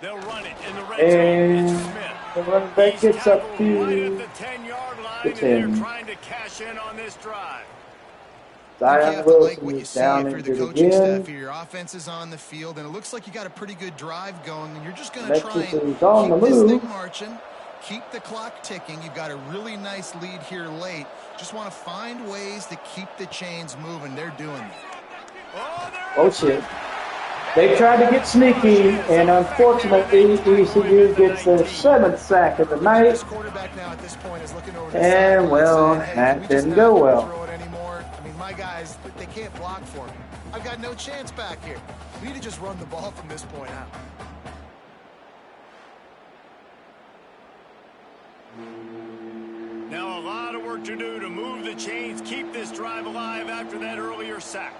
They'll run it in the red zone. And It's Smith. the running back He's gets up tackled to right at the 10-yard line, the and 10. they're trying to cash in on this drive. You Zion have to like Wilson what you is see down if you're the injured coaching staff again. here. Your offense is on the field, and it looks like you got a pretty good drive going, and you're just going to try Memphis and is on the keep this move. thing marching, keep the clock ticking. You've got a really nice lead here late. Just want to find ways to keep the chains moving. They're doing it. Oh, shit. They tried to get sneaky, and unfortunately, ECU gets their 7th sack of the night. And, well, that didn't go well. I mean, my guys, they can't block for me. I've got no chance back here. We need to just run the ball from this point out. Now a lot of work to do to move the chains, keep this drive alive after that earlier sack.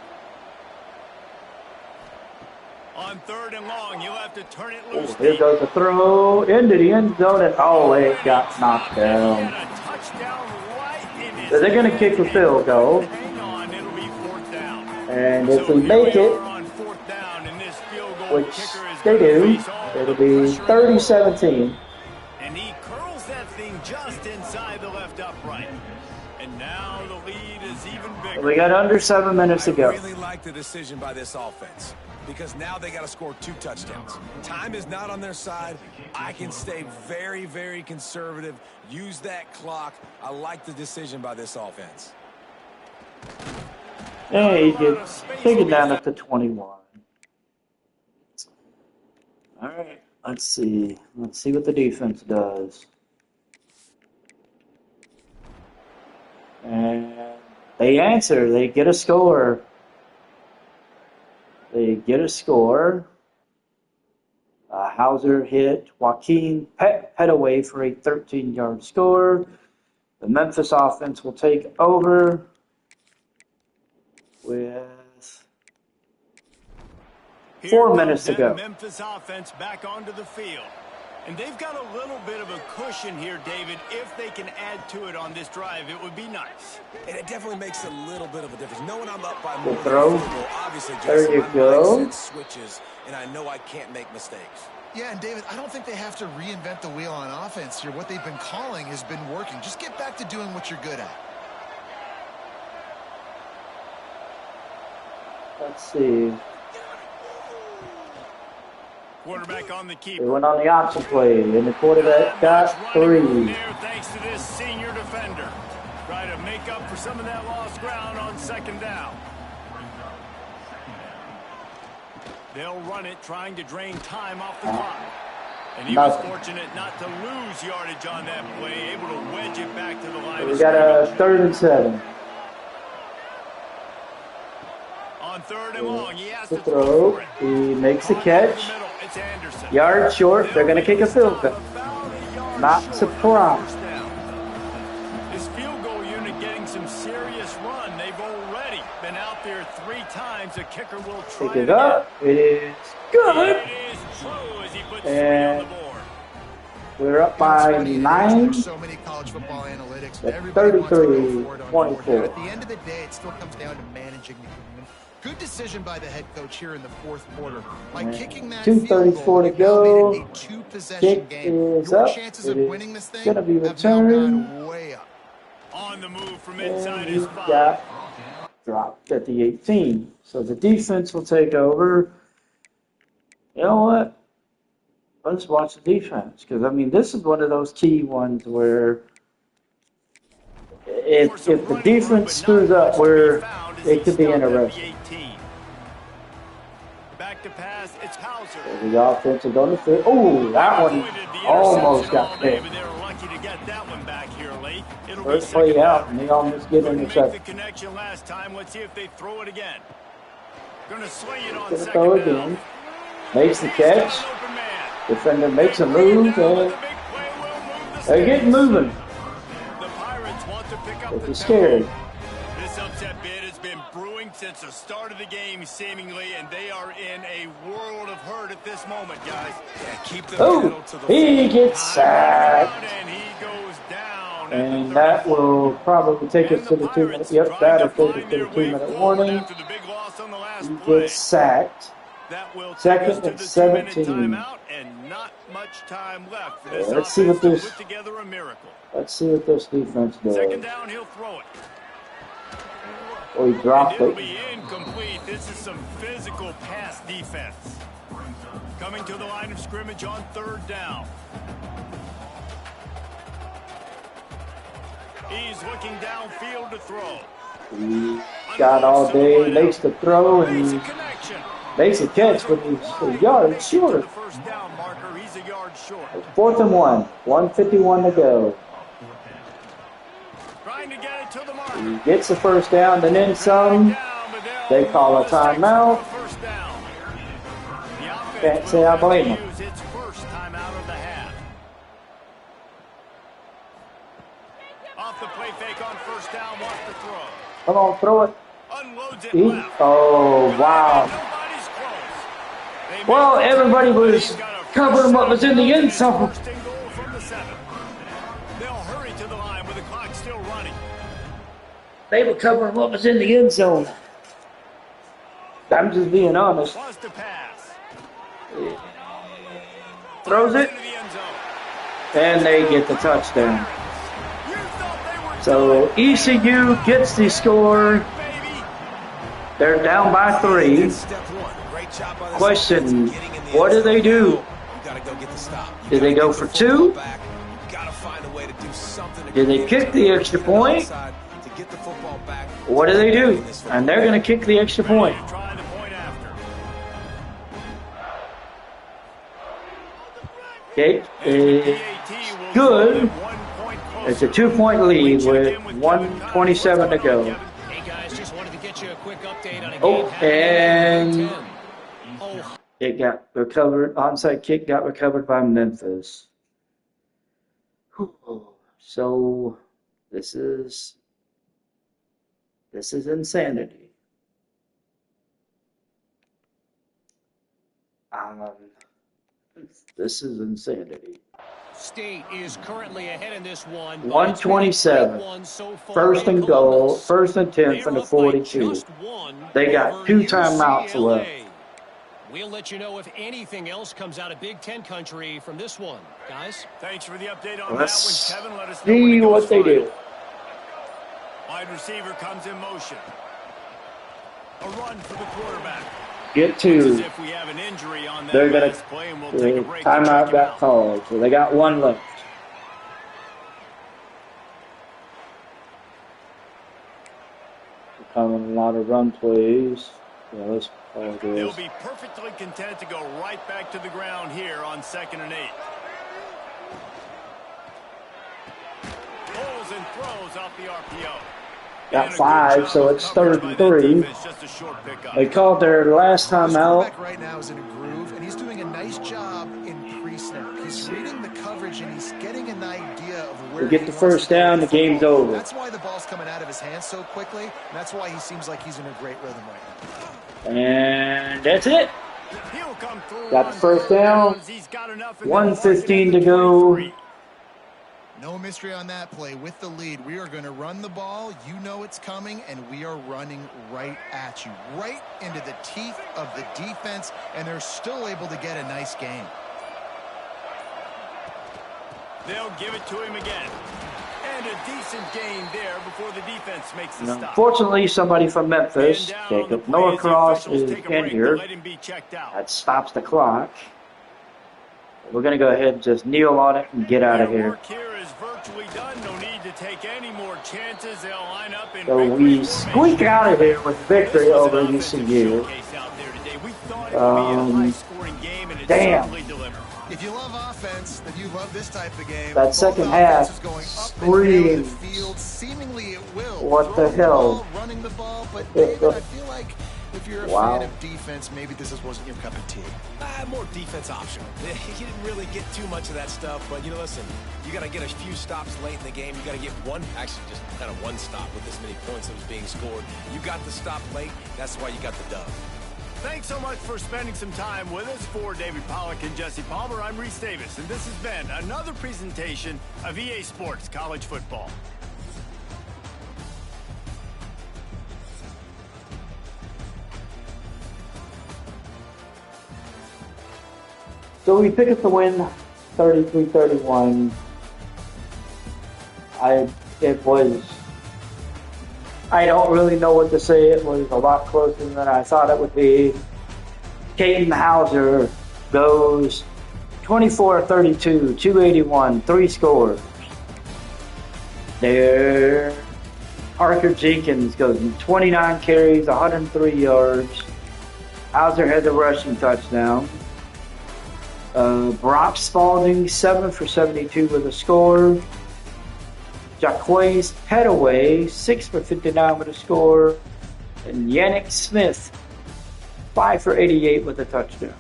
On 3rd and long, you'll have to turn it loose. Here goes the throw into the end zone, and it got knocked down. So they're going to kick the field goal. Hang on, it'll be 4th down. And if we make it, which they do, it'll be 30-17. And he curls that thing just inside the left upright. And now the lead is even bigger. We got under 7 minutes to go. I really like the decision by this offense, because now they got to score 2 touchdowns. Time is not on their side. I can stay very, very conservative. Use that clock. I like the decision by this offense. And he gets taken down at the 21. All right, let's see. Let's see what the defense does. And they answer. They get a score. They get a score. Hauser hit Joaquin Petaway for a 13-yard score. The Memphis offense will take over with 4 minutes to go. Memphis offense back onto the field. And they've got a little bit of a cushion here, David. If they can add to it on this drive, it would be nice. And it definitely makes a little bit of a difference. Knowing I'm up by more Good throw. Obviously, There you go. Switches, and I know I can't make mistakes. Yeah, and David, I don't think they have to reinvent the wheel on offense here. What they've been calling has been working. Just get back to doing what you're good at. Let's see. Quarterback on the They keeper. went on the option play, and the quarterback got 3. There, thanks to this senior defender. Try to make up for some of that lost ground on 2nd down. They'll run it, trying to drain time off the clock. And he was fortunate not to lose yardage on that play, able to wedge it back to the line. We got a 3rd and 7. On 3rd and long, he has The to throw throw. for it. He makes the catch. It's Anderson. Yard short. They're going to kick a field goal. Not surprised. This field goal unit getting some serious run. They've already been out there 3 times. The kicker will try Pick it up. It is good. It is true as he puts 3 on And the board. we're up by 9. There's so many college football analytics. At Everybody wants to go 33, for it on board. 24. At the end of the day, it still comes down to managing the game. Good decision by the head coach here in the 4th quarter. By kicking that 2:34 to field goal, go. they've now made it a 2-possession Kick game. is Your up. chances It of is winning this thing gonna be have now returned. gone way up. On the move from And inside he his 5. got dropped at the 18. So the defense will take over. You know what? Let's watch the defense. Because, I mean, this is one of those key ones where if the defense screws up, where it could be interesting. Back to pass, it's Hauser. The offense is on the field. Oh, that one almost got picked. They were lucky to get that one back here late. It'll First be play second out, down. and they almost get Couldn't make the intercepted. connection last time. Let's see if they throw it again. Gonna swing it on Gonna second throw down. again. Makes the He's got catch. an open man. Defender makes a Bring move, it down and with the big play will move the they're getting sticks. moving. The Pirates want to pick up But the they're scared. tempo. This upset bid has been brewing since the start of the game, seemingly, and they are in a world of hurt at this moment, guys. Yeah, keep the Oh, pedal to the he gets sacked. And he goes down. And that will probably take us to the 2-minute. Yep, that'll take us to the 2-minute warning. After the big loss on the last He play. gets sacked. That will take Second us to and the 17. 2-minute timeout, and not much time left for this Yeah, let's see what offense to this- put together a miracle. Let's see what this defense does. Second down, he'll throw it. Oh, he And dropped it'll it. be incomplete. This is some physical pass defense. Coming to the line of scrimmage on 3rd down. He's looking downfield to throw. He got all day, makes the throw, and Makes a he's connection. makes a catch, but he's a yard short. First down marker, he's a yard short. 4th and 1, 1:51 to go. Trying to get it to the mark. He gets the first down, and then some. They call a timeout. Can't say I blame him. Its first timeout of the half. Off the play fake on first down, wants to throw. Come on, throw it. Unloads it He, left. oh, wow. Nobody's close. They Well, made it. everybody was covering what was in the end zone. First and goal from the 7. They'll hurry to the line with the clock still running. They were covering what was in the end zone. I'm just being honest. Wants to pass. Throws it, Into the end zone. and they get the touchdown. You thought they were So done, ECU gets the score. baby. They're down by 3. Step one. Great job by the Question, defense, getting in the what end do they zone. do? You gotta go get the stop. You Did they gotta go get for the football 2? back. You gotta find a way to do something to Did they create kick the extra point? outside to get the football back. What do they do? And they're going to kick the extra point. Trying to point after. Okay, PAT will good. get 1 point closer. It's a 2-point lead with 1:27 to go. Hey guys, just wanted to get you a quick update on a Oh, game happening in and the Big Ten. Oh, it got recovered. Onside kick got recovered by Memphis. Whew. So this is insanity. This is insanity. State is currently ahead in this one. but 127. it's been a great one so far First in and goal. Columbus. First and 10 from the They're up by 42. just one They got over 2 timeouts UCLA. left. We'll let you know if anything else comes out of Big Ten country from this one, guys. Thanks for the update on Let's that one, Kevin. Let us know when see it goes what they final. do. Wide receiver comes in motion. A run for the quarterback. Get As 2. if we have an injury on that They're gonna last play, and we'll take a break. to check timeout him got out. called, so they got 1 left. Coming a lot of run plays. Yeah, let's call They'll this. be perfectly content to go right back to the ground here on 2nd and 8. Pulls and throws off the RPO. Got And a good 5, job so of it's coverage 3rd and by that 3. defense, just a short pickup. They called their last This time out. quarterback right now is in a groove, and he's doing a nice job in pre-snap. He's reading the coverage, and he's getting an idea of where We get he the wants first to go down, with the game's football. over. That's why the ball's coming out of his hands so quickly, and that's why he seems like he's in a great rhythm right now. And that's it. He'll come through Got the on first 3rd down. downs. He's got enough in the 1:15 market at to the go. 23. No mystery on that play. With the lead, we are going to run the ball. You know it's coming, and we are running right at you, right into the teeth of the defense, and they're still able to get a nice gain. They'll give it to him again. And a decent gain there before the defense makes the stop. Unfortunately, somebody from Memphis, And down on the Jacob play as the Norcross, officials is take a break to injured. let him be checked out. That stops the clock. We're going to go ahead and just kneel on it and get out of Their here. work here is virtually done. No need to take any more chances. They'll line up in So victory we formation. squeak out of here with victory This was over an offensive ECU. showcase out there today. We thought it would be a high-scoring game, and it Damn. certainly delivered. If you love offense, then you love this type of game. That Both second offenses half going up and down the screams. field. Seemingly it will. What the Throwing hell? ball, running the ball, but David, I feel like if you're a Wow. fan of defense, maybe this wasn't your cup of tea. More defense optional. He didn't really get too much of that stuff, but, listen, you got to get a few stops late in the game. You got to get actually just kind of one stop with this many points that was being scored. You got the stop late. That's why you got the dub. Thanks so much for spending some time with us. For David Pollack and Jesse Palmer, I'm Reese Davis, and this has been another presentation of EA Sports College Football. So we pick up the win, 33-31. I don't really know what to say. It was a lot closer than I thought it would be. Caden Hauser goes 24-32, 281, 3 scores. There, Parker Jenkins goes 29 carries, 103 yards. Hauser had the rushing touchdown. Brock Spalding, 7 for 72 with a score. Jaquez Petaway, 6 for 59 with a score. And Yannick Smith, 5 for 88 with a touchdown.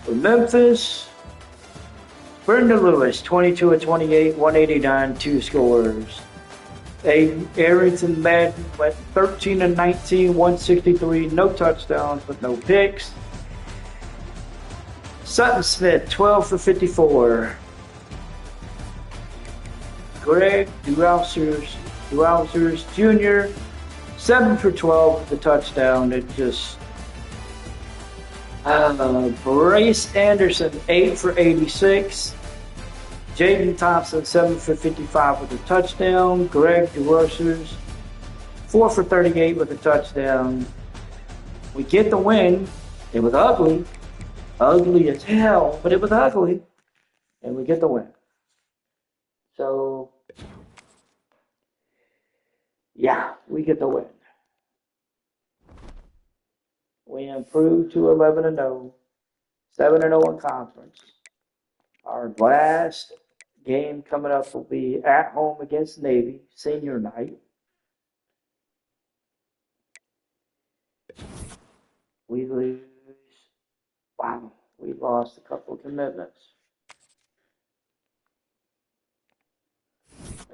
For Memphis, Brendan Lewis, 22 of 28, 189, 2 scores. Arrington Madden went 13 of 19, 163, no touchdowns but no picks. Sutton Smith, 12 for 54. Greg Durausers Jr., 7 for 12 with a touchdown. It just Brace Anderson, 8 for 86. Jaden Thompson, 7 for 55 with a touchdown. Greg DeRochers, 4 for 38 with a touchdown. We get the win. It was ugly. Ugly as hell, but it was ugly. And we get the win. So, yeah, we get the win. We improved to 11-0, 7-0 in conference. Our last game coming up will be at home against Navy, senior night. We lose. Wow, we lost a couple of commitments.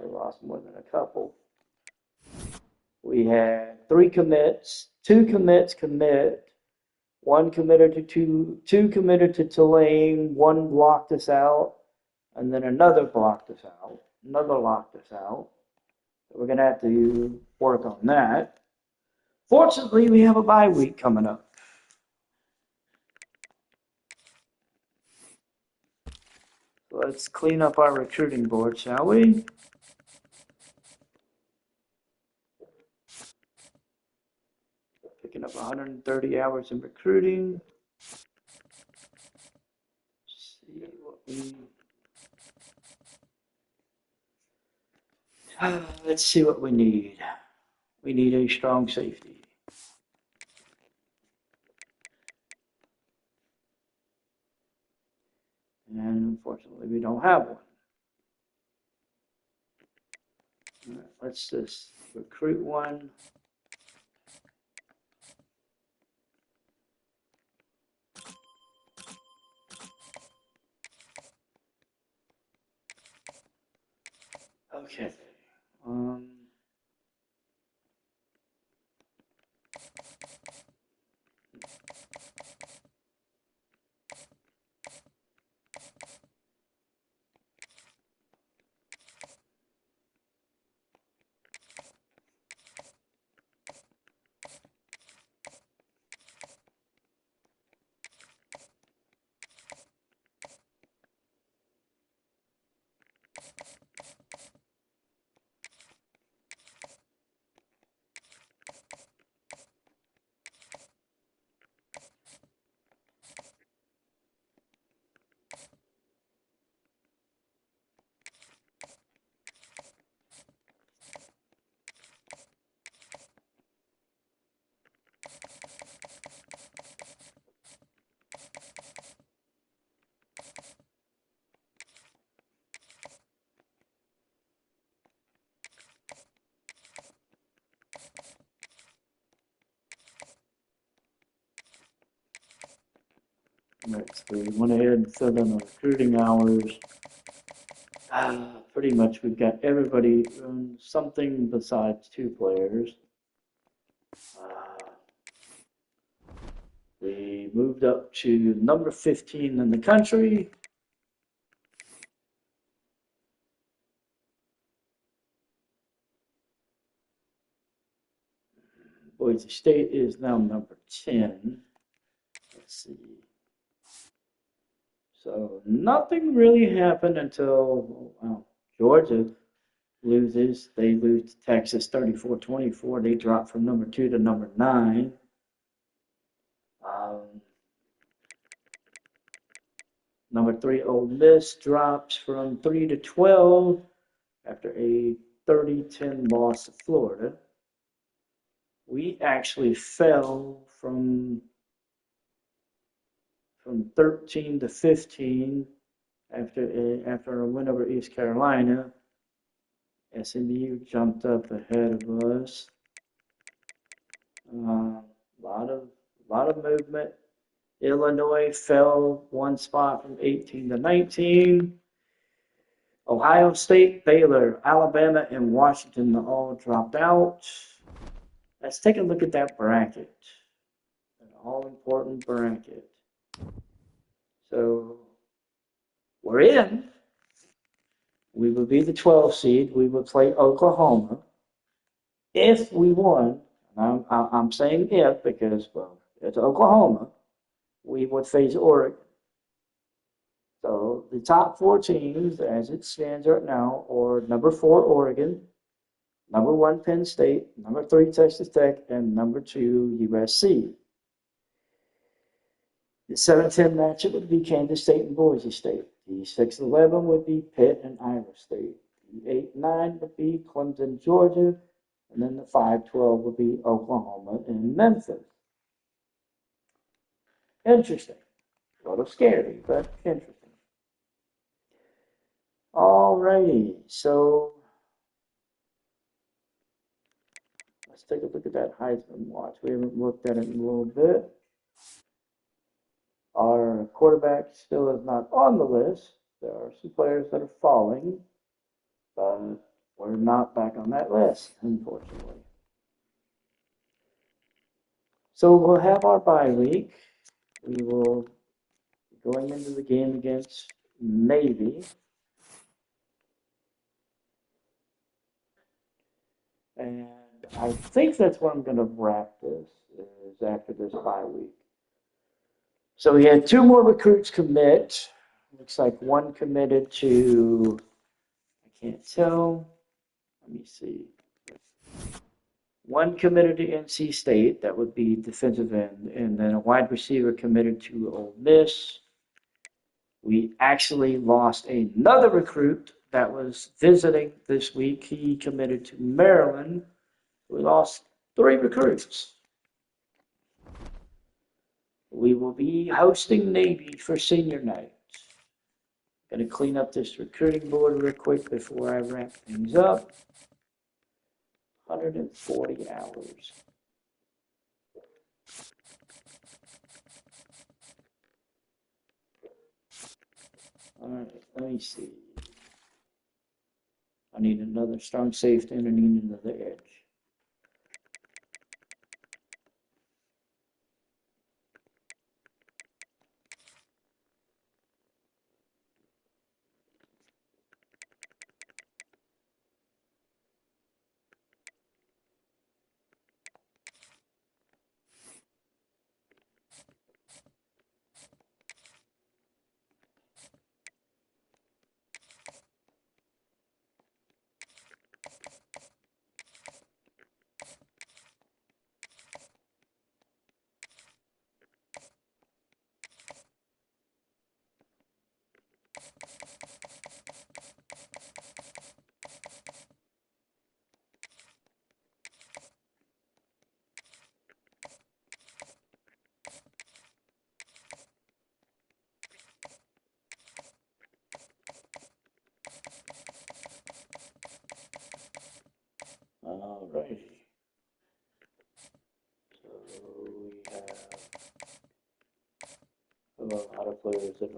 We lost more than a couple. We had 3 commits, 2 commits commit. 1 committed to two committed to Tulane, 1 blocked us out, and then another blocked us out, another locked us out. So we're going to have to work on that. Fortunately, we have a bye week coming up. Let's clean up our recruiting board, shall we? Picking up 130 hours in recruiting. See what we. Let's see what we need. We need a strong safety. And unfortunately, we don't have one. All right, let's just recruit one. Okay. Right, so we went ahead and filled in the recruiting hours. Pretty much we've got everybody doing something besides 2 players. We moved up to number 15 in the country. Boise State is now number 10. Let's see. So nothing really happened until Georgia loses. They lose to Texas 34-24. They drop from number 2 to number 9. Number 3, Ole Miss drops from 3 to 12 after a 30-10 loss to Florida. we actually fell from 13 to 15 after a win over East Carolina. SMU jumped up ahead of us. A lot of movement. Illinois fell one spot from 18 to 19. Ohio State, Baylor, Alabama, and Washington all dropped out. Let's take a look at that bracket. An all-important bracket. So we're in. We would be the 12th seed. We would play Oklahoma. If we won, and I'm saying if because, well, it's Oklahoma, we would face Oregon. So the top 4 teams, as it stands right now, are number 4, Oregon, number 1, Penn State, number 3, Texas Tech, and number 2, USC. The 7-10 matchup would be Kansas State and Boise State. The 6-11 would be Pitt and Iowa State. The 8-9 would be Clemson, Georgia. And then the 5-12 would be Oklahoma and Memphis. Interesting. A little scary, but interesting. Alrighty, so let's take a look at that Heisman watch. We haven't looked at it in a little bit. Our quarterback still is not on the list. There are some players that are falling, but we're not back on that list, unfortunately. So we'll have our bye week. We will be going into the game against Navy. And I think that's where I'm going to wrap this, is after this bye week. So we had 2 more recruits commit. Looks like one committed to, I can't tell. Let me see. One committed to NC State, that would be defensive end, and then a wide receiver committed to Ole Miss. We actually lost another recruit that was visiting this week. He committed to Maryland. We lost 3 recruits. We will be hosting Navy for senior night. Going to clean up this recruiting board real quick before I wrap things up. 140 hours. All right, let me see. I need another strong safety and I need another edge. All righty. So we have a lot of players that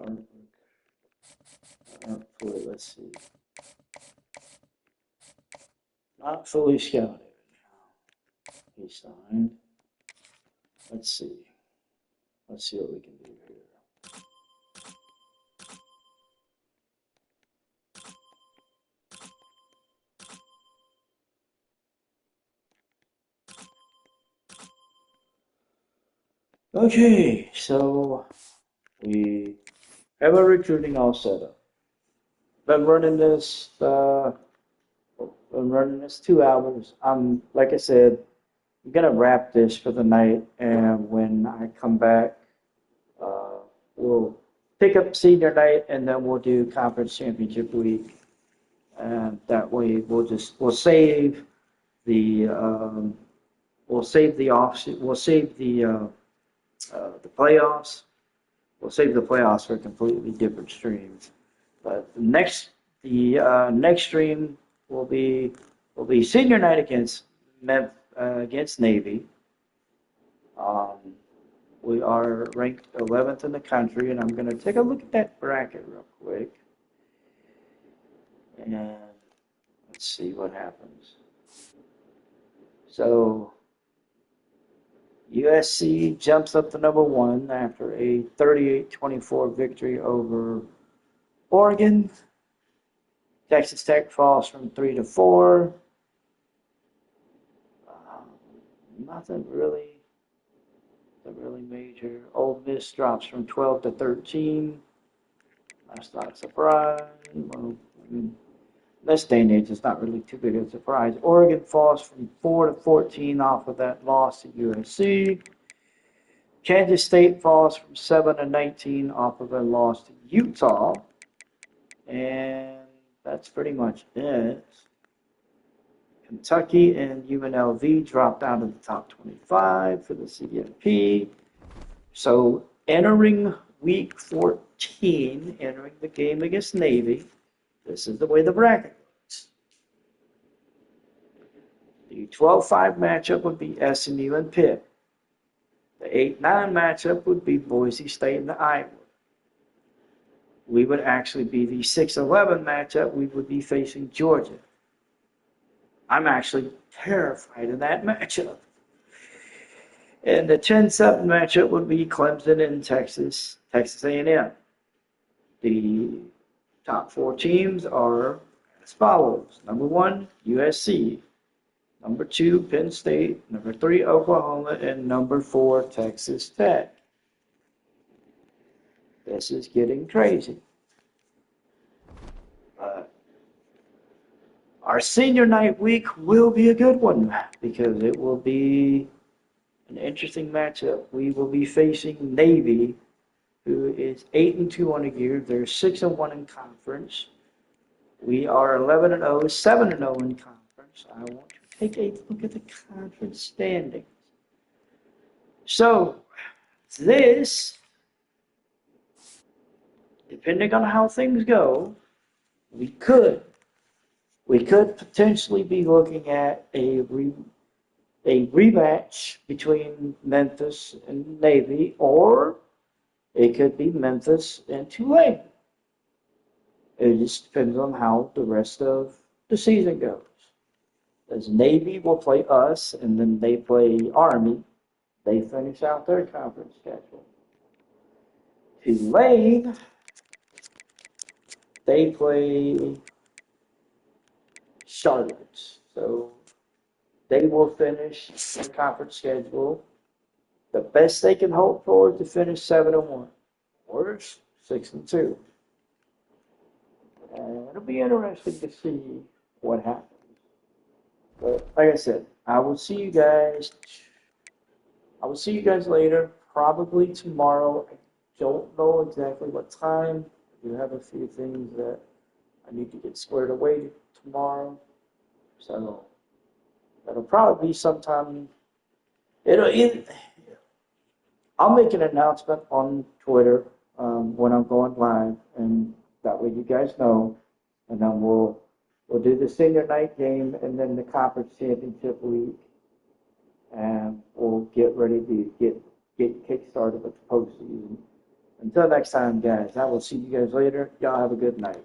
aren't fully, let's see, not fully scouted. He signed. Let's see. Let's see what we can do here. Okay, so we have our recruiting all set up. Been running this 2 hours. Like I said, I'm gonna wrap this for the night, and when I come back, we'll pick up senior night, and then we'll do conference championship week, and that way we'll save the we'll save the playoffs. We'll save the playoffs for a completely different stream. But the next stream will be senior night against Navy. We are ranked 11th in the country, and I'm going to take a look at that bracket real quick. And let's see what happens. So USC jumps up to number 1 after a 38-24 victory over Oregon. Texas Tech falls from 3 to 4. Nothing really major. Ole Miss drops from 12 to 13. That's not a surprise. Well, this day and age, it's not really too big of a surprise. Oregon falls from 4 to 14 off of that loss to USC. Kansas State falls from 7 to 19 off of a loss to Utah. And that's pretty much it. Kentucky and UNLV dropped out of the top 25 for the CFP. So entering week 14, entering the game against Navy, this is the way the bracket looks. The 12-5 matchup would be SMU and Pitt. The 8-9 matchup would be Boise State and Iowa. We would actually be the 6-11 matchup. We would be facing Georgia. I'm actually terrified of that matchup. And the 10-7 matchup would be Clemson and Texas A&M. The top 4 teams are as follows. Number 1, USC. Number 2, Penn State. Number 3, Oklahoma. And number 4, Texas Tech. This is getting crazy. Our senior night week will be a good one because it will be an interesting matchup. We will be facing Navy, who is 8-2 on the year. They're 6-1 in conference. We are 11-0, 7-0 in conference. I want to take a look at the conference standings. So, this, depending on how things go, we could potentially be looking at a rematch between Memphis and Navy, or it could be Memphis and Tulane. It just depends on how the rest of the season goes. As Navy will play us, and then they play Army. They finish out their conference schedule. Tulane, they play Charlotte. So they will finish their conference schedule. The best they can hope for is to finish 7-1. Worse, 6-2. And it'll be interesting to see what happens. But like I said, I will see you guys later, probably tomorrow. I don't know exactly what time. I do have a few things that I need to get squared away tomorrow. So that'll probably be sometime. I'll make an announcement on Twitter when I'm going live, and that way you guys know. And then we'll do the senior night game and then the conference championship week, and we'll get ready to get kick-started with the postseason. Until next time, guys, I will see you guys later. Y'all have a good night.